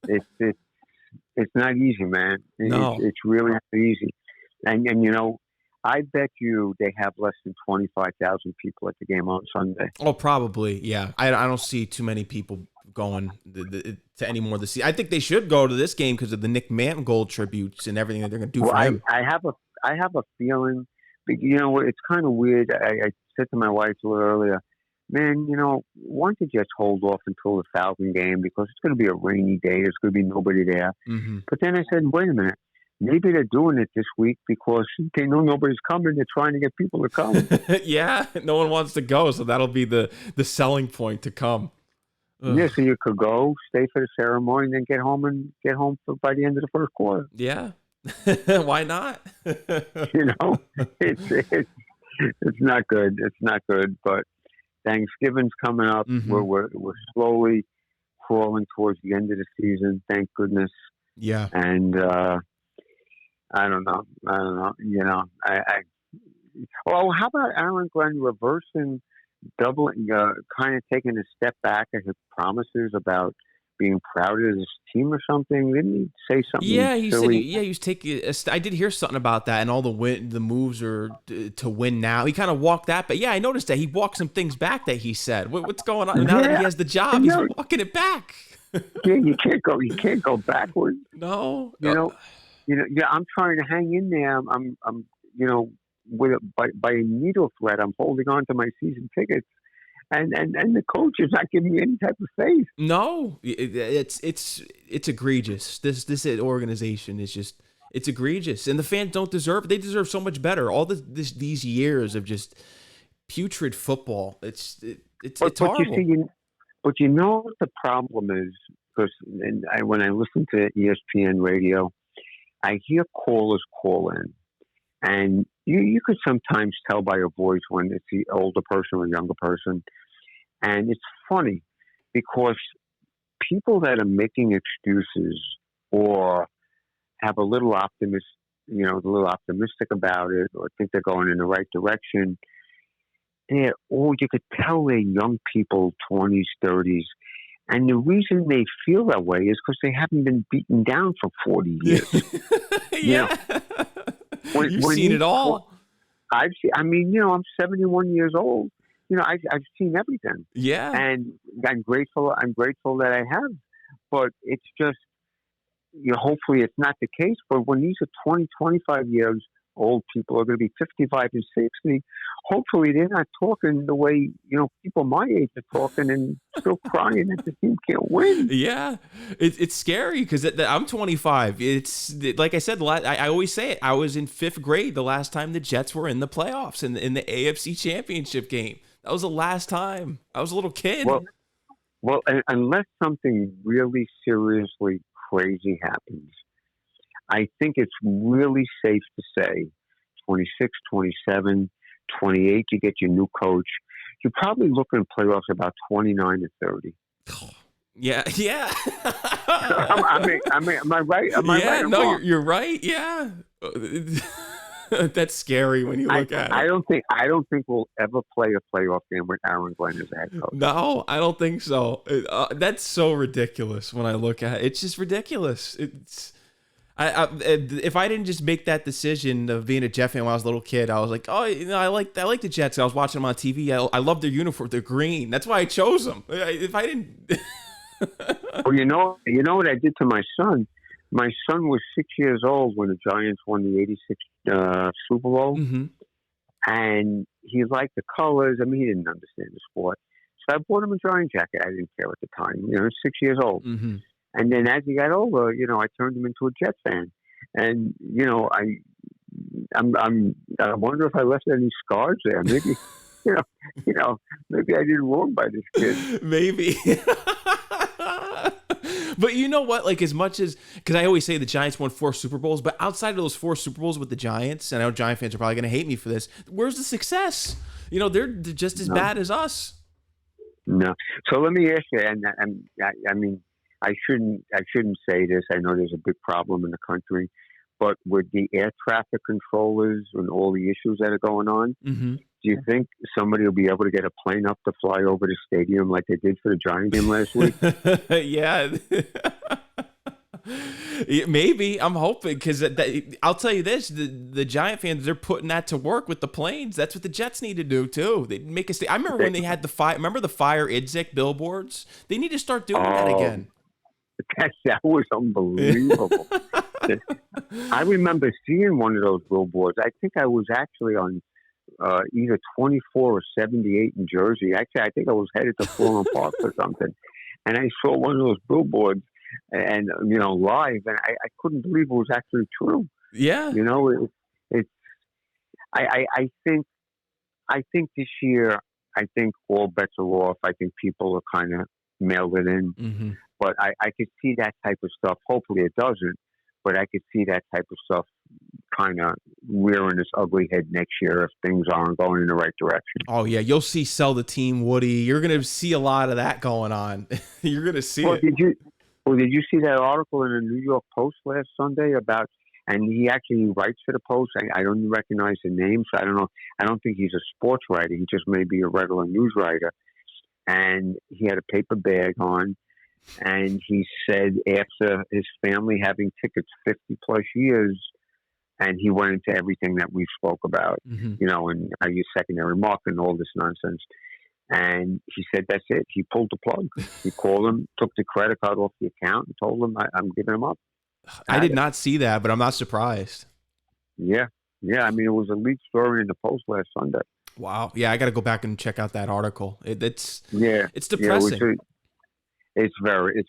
it's not easy, man. No. It's really not easy. And I bet you they have less than 25,000 people at the game on Sunday. Oh, probably. Yeah. I don't see too many people going to any more this season. I think they should go to this game because of the Nick Mangold tributes and everything that they're going to do for him. I have a feeling. It's kind of weird. I said to my wife a little earlier, man, why don't you just hold off until the Falcon game because it's going to be a rainy day. There's going to be nobody there. Mm-hmm. But then I said, wait a minute. Maybe they're doing it this week because they know nobody's coming. They're trying to get people to come. Yeah, no one wants to go, so that'll be the selling point to come. Ugh. Yeah, so you could go, stay for the ceremony, and then get home by the end of the first quarter. Yeah. Why not? It's not good. It's not good. But Thanksgiving's coming up. Mm-hmm. We're slowly crawling towards the end of the season. Thank goodness. Yeah. And I don't know. How about Aaron Glenn reversing, doubling, kind of taking a step back at his promises about being proud of his team or something? Didn't he say something? Yeah, he silly? said. Yeah, he was taking. I did hear something about that, and all the moves are to win now. He kind of walked that, but yeah, I noticed that he walked some things back that he said. What's going on now that he has the job? He's walking it back. Yeah, you can't go backwards. No, I'm trying to hang in there. I'm by a needle thread. I'm holding on to my season tickets. And the coach is not giving me any type of faith. No, it's egregious. This organization is just, it's egregious, and the fans don't deserve it. They deserve so much better. All these years of just putrid football. It's horrible. But you know what the problem is? Because when I listen to ESPN radio, I hear callers call in, and you could sometimes tell by a voice when it's the older person or younger person. And it's funny because people that are making excuses or have a little optimistic about it or think they're going in the right direction, you could tell they're young people, 20s, 30s. And the reason they feel that way is because they haven't been beaten down for 40 years. Yeah. You've seen it all. I'm 71 years old. I've seen everything. Yeah. And I'm grateful that I have. But it's just, hopefully it's not the case. But when these are 20, 25 years old people are going to be 55 and 60, hopefully they're not talking the way, people my age are talking and still crying that the team can't win. Yeah. It's scary because I'm 25. It's like I said, I always say it. I was in 5th grade the last time the Jets were in the playoffs in the AFC Championship game. That was the last time. I was a little kid. Well, unless something really seriously crazy happens, I think it's really safe to say 26, 27, 28, you get your new coach. You're probably looking at playoffs about 29 to 30. Yeah. Am I right? Am I right? No, you're right. Yeah. That's scary when you look at it. I don't think we'll ever play a playoff game with Aaron Glenn as a head coach. No, I don't think so. That's so ridiculous when I look at it. It's just ridiculous. If I didn't just make that decision of being a Jet fan when I was a little kid, I was like, I like the Jets. I was watching them on TV. I love their uniform. They're green. That's why I chose them. If I didn't. Well, you know what I did to my son? my son was 6 years old when the Giants won the '86 Super Bowl, Mm-hmm. and he liked the colors. I mean, he didn't understand the sport, so I bought him a Giant jacket. I didn't care at the time. 6 years old. Mm-hmm. And then as he got older, I turned him into a Jets fan, and I wonder if I left any scars there. Maybe, maybe I did wrong by this kid. Maybe. But you know what? Like, as much as, because I always say the Giants won 4 Super Bowls, but outside of those 4 Super Bowls with the Giants, and I know Giant fans are probably going to hate me for this, where's the success? They're just as bad as us. No. So let me ask you, and I mean, I shouldn't say this. I know there's a big problem in the country, but with the air traffic controllers and all the issues that are going on, Mm-hmm. do you think somebody will be able to get a plane up to fly over the stadium like they did for the Giant game last week? Yeah. Maybe. I'm hoping, because I'll tell you this, the Giant fans, they're putting that to work with the planes. That's what the Jets need to do too. They make I remember when they had the fire Idzik billboards? They need to start doing that again. That was unbelievable. I remember seeing one of those billboards. I think I was actually on either 24 or 78 in Jersey. Actually, I think I was headed to Florham Park or something. And I saw one of those billboards and, live, and I couldn't believe it was actually true. Yeah. I think this year, I think all bets are off. I think people are kind of mailed it in. Mm-hmm. But I could see that type of stuff. Hopefully it doesn't. But I could see that type of stuff kind of rearing its ugly head next year if things aren't going in the right direction. Oh, yeah. You'll see sell the team, Woody. You're going to see a lot of that going on. You're going to see it. Did you see that article in the New York Post last Sunday about, and he actually writes for the Post. I don't even recognize the name, so I don't know. I don't think he's a sports writer. He just may be a regular news writer. And he had a paper bag on. And he said after his family having tickets 50 plus years, and he went into everything that we spoke about, Mm-hmm. And I use secondary market and all this nonsense. And he said, that's it. He pulled the plug. He called him, took the credit card off the account, and told him, I'm giving him up. I did not see that, but I'm not surprised. Yeah. I mean, it was a lead story in the Post last Sunday. Wow. Yeah, I got to go back and check out that article. It's depressing. Yeah, it's very,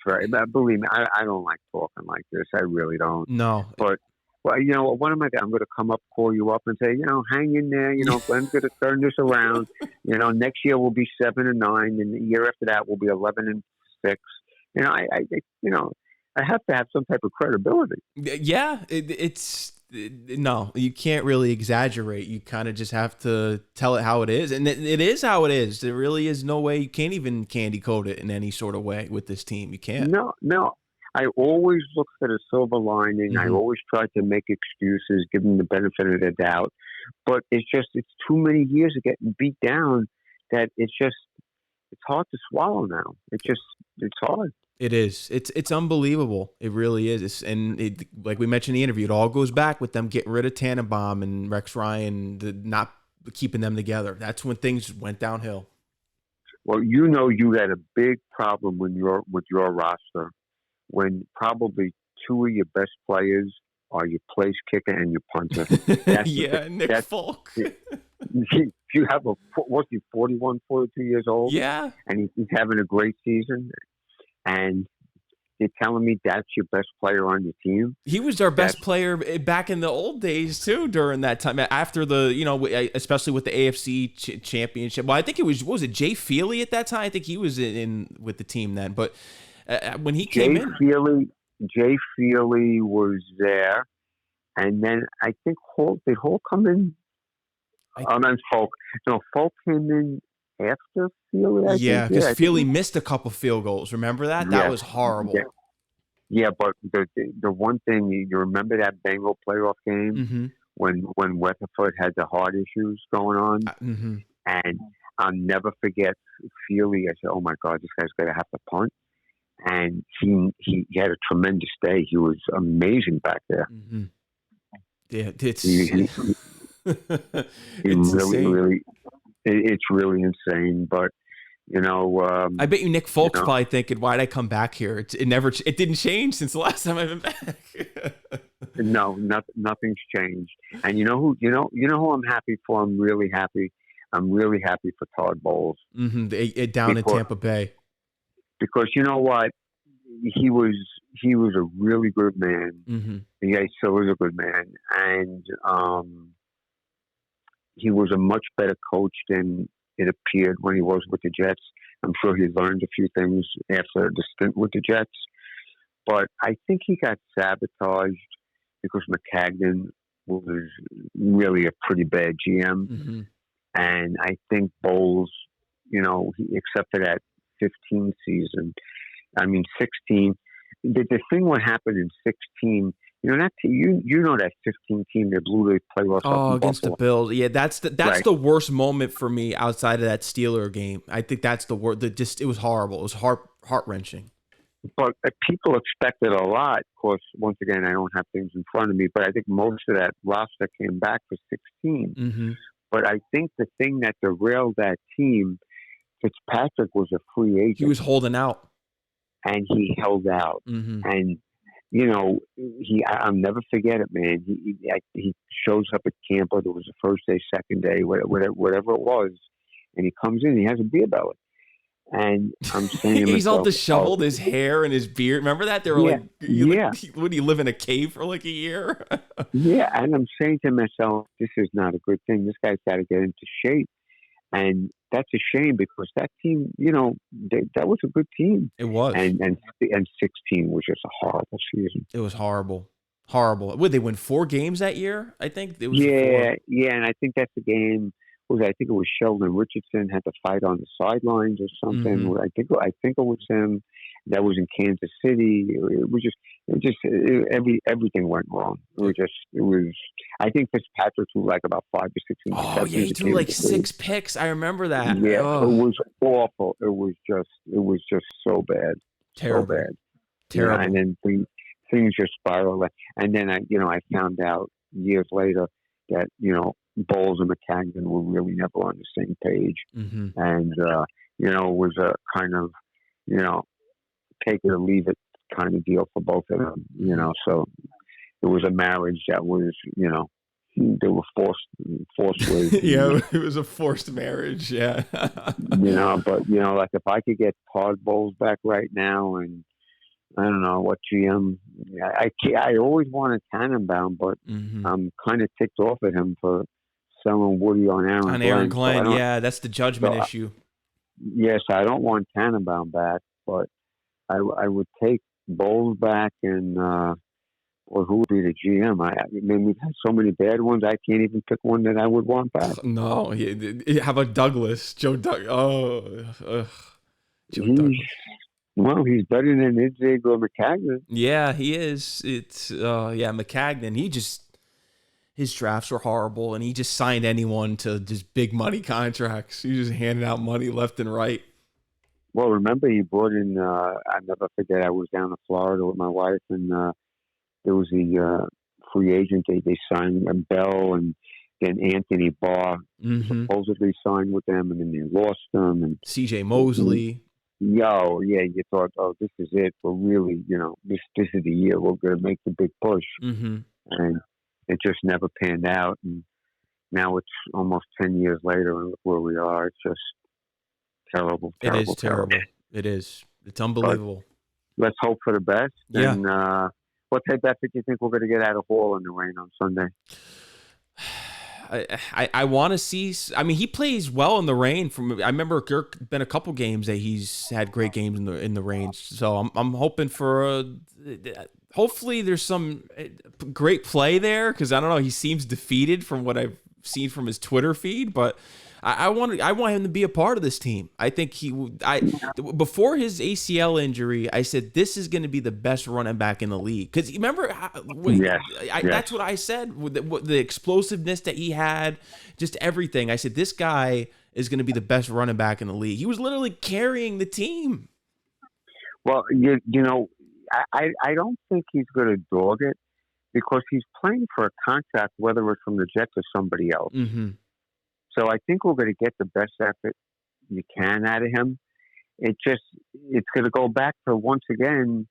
believe me, I don't like talking like this. I really don't. No. But, well, what am I going to I'm going to come up, call you up and say, hang in there. Glenn's going to turn this around. Next year we'll be 7-9, and the year after that we'll be 11-6. I have to have some type of credibility. Yeah, no, you can't really exaggerate. You kind of just have to tell it how it is. And it is how it is. There really is no way. You can't even candy coat it in any sort of way with this team. You can't. No. I always look for the silver lining. Mm-hmm. I always try to make excuses, give them the benefit of the doubt. But it's too many years of getting beat down that it's hard to swallow now. It's hard. It is. It's unbelievable. It really is. Like we mentioned in the interview, it all goes back with them getting rid of Tannenbaum and Rex Ryan, not keeping them together. That's when things went downhill. Well, you got a big problem with your roster when probably 2 of your best players are your place kicker and your punter. Nick Folk. You have what's he, 41, 42 years old? Yeah. And he's having a great season. And you're telling me that's your best player on your team? He was our best player back in the old days too. During that time, after especially with the AFC championship. Well, I think what was it Jay Feely at that time? I think he was in with the team then. But when he came in, Jay Feely was there, and then I think did Hall come in? Folk. No, Folk came in after Feely. Yeah, because Feely missed a couple field goals. Remember that? That was horrible. Yeah, but the one thing you remember that Bengal playoff game when Weatherford had the heart issues going on, and I'll never forget Feely. I said, "Oh my God, this guy's going to have to punt," and he had a tremendous day. He was amazing back there. Mm-hmm. Yeah, it's really, it's really insane. But You know, I bet you Nick Folk's you know, probably thinking, "Why'd I come back here? It didn't change since the last time I've been back." no, nothing's changed. And you know who I'm happy for. I'm really happy. I'm really happy for Todd Bowles. Down in Tampa Bay. Because you know what, he was a really good man. Mm-hmm. Yeah, he still is a good man, and he was a much better coach than it appeared when he was with the Jets. I'm sure he learned a few things after the stint with the Jets, but I think he got sabotaged because McCagnon was really a pretty bad GM, Mm-hmm. and I think Bowles, except for that 15 season, 16. The thing what happened in 16, that 15 team that blew the playoffs up in Against Buffalo. the Bills. Yeah, that's Right. the worst moment for me outside of that Steeler game. I think that's the worst. It was horrible. It was heart-wrenching. But people expected a lot. Of course, once again, I don't have things in front of me, but I think most of that roster came back for 16. Mm-hmm. But I think the thing that derailed that team, Fitzpatrick was a free agent. He was holding out. And he held out. Mm-hmm. And I'll never forget it, man. He shows up at camp, whether it was the first day, second day, whatever it was, and he comes in. He has a beer belly, and I'm saying to he's all myself, disheveled, his hair and his beard. Remember that they were would he live in a cave for like a year? Yeah, and I'm saying to myself, this is not a good thing. This guy's got to get into shape, and that's a shame because that team, that was a good team. It was, and 16 was just a horrible season. It was horrible. Would they win 4 games that year? I think it was. Yeah, and I think that's the game. I think it was Sheldon Richardson had to fight on the sidelines or something. Mm-hmm. I think it was him. That was in Kansas City. Everything went wrong. It was. I think Fitzpatrick threw like about 5 or 6 interceptions. Oh yeah, he threw like 6 picks. I remember that. Yeah, It was awful. It was just so bad. Terrible. So bad. Terrible. And then things just spiraled. And then I found out years later that Bowles and McCagnon were really never on the same page. Mm-hmm. And it was a kind of take it or leave it kind of deal for both of them. So it was a marriage that was they were forced. Yeah, it was a forced marriage. Yeah. But like if I could get Todd Bowles back right now, and I don't know what GM. I always wanted Tannenbaum, but mm-hmm. I'm kind of ticked off at him for selling Woody on Aaron Glenn. So yeah, that's the judgment issue. Yes, I don't want Tannenbaum back, but I would take Bowles back, and or who would be the GM? We've had so many bad ones. I can't even pick one that I would want back. No, how about Douglas? Joe Douglas. Oh, Joe Douglas. Well, he's better than Idzig or McCagnon. Yeah, he is. It's McCagnon. His drafts were horrible, and he just signed anyone to just big money contracts. He just handed out money left and right. Well, remember he brought in. I never forget. I was down in Florida with my wife, and there was a free agent. They signed Bell, and then Anthony Barr supposedly signed with them, and then they lost them. And C.J. Mosley. You thought, oh, this is it. We're really, this is the year we're going to make the big push. Mm-hmm. And it just never panned out. And now it's almost 10 years later where we are. It's just terrible. It is terrible. It is. It's unbelievable. But let's hope for the best. Yeah. And what type of effort do you think we're going to get out of Hall in the rain on Sunday? I want to see. I mean, he plays well in the rain. I remember been a couple games that he's had great games in the rain. So I'm hoping for hopefully there's some great play there, because I don't know. He seems defeated from what I've seen from his Twitter feed, but I want him to be a part of this team. I think before his ACL injury, I said this is going to be the best running back in the league. Because remember, that's what I said. With the explosiveness that he had, just everything. I said this guy is going to be the best running back in the league. He was literally carrying the team. Well, I don't think he's going to dog it, because he's playing for a contract, whether it's from the Jets or somebody else. Mm-hmm. So I think we're going to get the best effort you can out of him. It's going to go back to once again.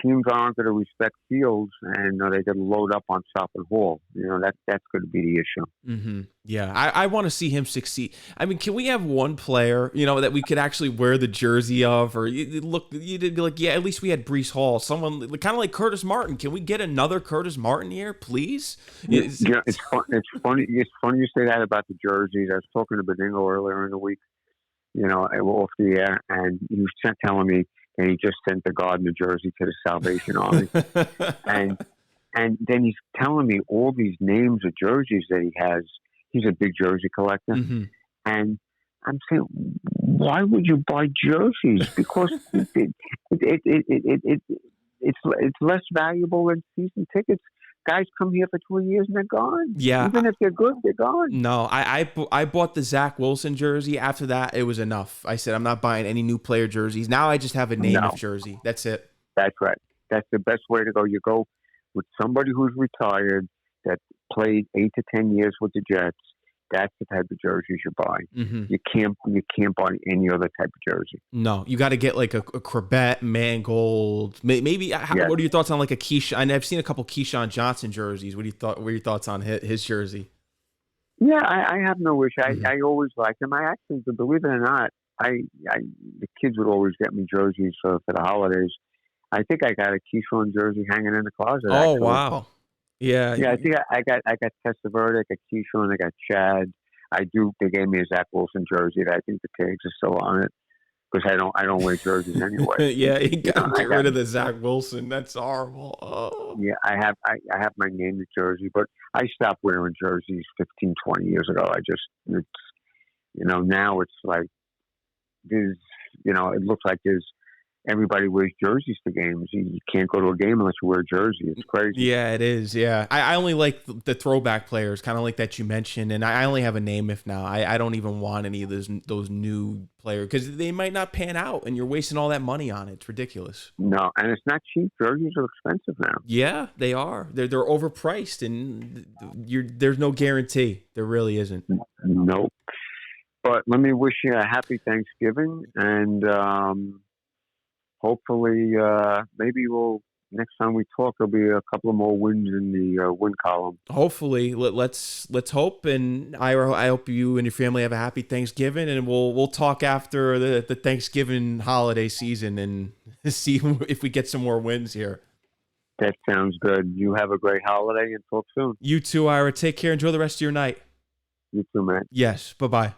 Teams aren't going to respect Fields, and they're going to load up on Southern Hall. That's going to be the issue. Mm-hmm. Yeah, I want to see him succeed. I mean, can we have one player, that we could actually wear the jersey of, or you'd be like, yeah, at least we had Breece Hall, someone kind of like Curtis Martin. Can we get another Curtis Martin here, please? It's funny. It's funny you say that about the jerseys. I was talking to Benigno earlier in the week, off the air, and he was telling me. And he just sent the Gardner jersey to the Salvation Army. and then he's telling me all these names of jerseys that he has. He's a big jersey collector. Mm-hmm. And I'm saying, why would you buy jerseys? Because it's less valuable than season tickets. Guys come here for 2 years and they're gone. Yeah. Even if they're good, they're gone. No, I bought the Zach Wilson jersey. After that, it was enough. I said, I'm not buying any new player jerseys. Now I just have a name of jersey. That's it. That's right. That's the best way to go. You go with somebody who's retired that played 8 to 10 years with the Jets. That's the type of jerseys you buy. Mm-hmm. You can't buy any other type of jersey. No, you got to get like a Corbett, Mangold. Maybe. What are your thoughts on like a Keyshawn? I've seen a couple Keyshawn Johnson jerseys. What are your thoughts on his jersey? Yeah, I have no issue. I always liked him. I actually, believe it or not, the kids would always get me jerseys for the holidays. I think I got a Keyshawn jersey hanging in the closet. Oh, actually. Wow. Yeah. I think I got Testaverde, I got Keyshawn, I got Chad. They gave me a Zach Wilson jersey that I think the tags are still on it because I don't wear jerseys anyway. Yeah, you got to get rid of the Zach Wilson. That's horrible. Oh. Yeah, I have my name jersey, but I stopped wearing jerseys 15, 20 years ago. Now it's like it looks like everybody wears jerseys to games. You can't go to a game unless you wear a jersey. It's crazy. Yeah, it is. Yeah. I only like the throwback players, kind of like that you mentioned, and I only have a name if now. I don't even want any of those new players because they might not pan out, and you're wasting all that money on it. It's ridiculous. No, and it's not cheap. Jerseys are expensive now. Yeah, they are. They're overpriced, and there's no guarantee. There really isn't. Nope. But let me wish you a happy Thanksgiving, and hopefully, maybe next time we talk, there'll be a couple of more wins in the win column. Hopefully, let's hope. And Ira, I hope you and your family have a happy Thanksgiving, and we'll talk after the Thanksgiving holiday season and see if we get some more wins here. That sounds good. You have a great holiday and talk soon. You too, Ira. Take care. Enjoy the rest of your night. You too, man. Yes. Bye-bye.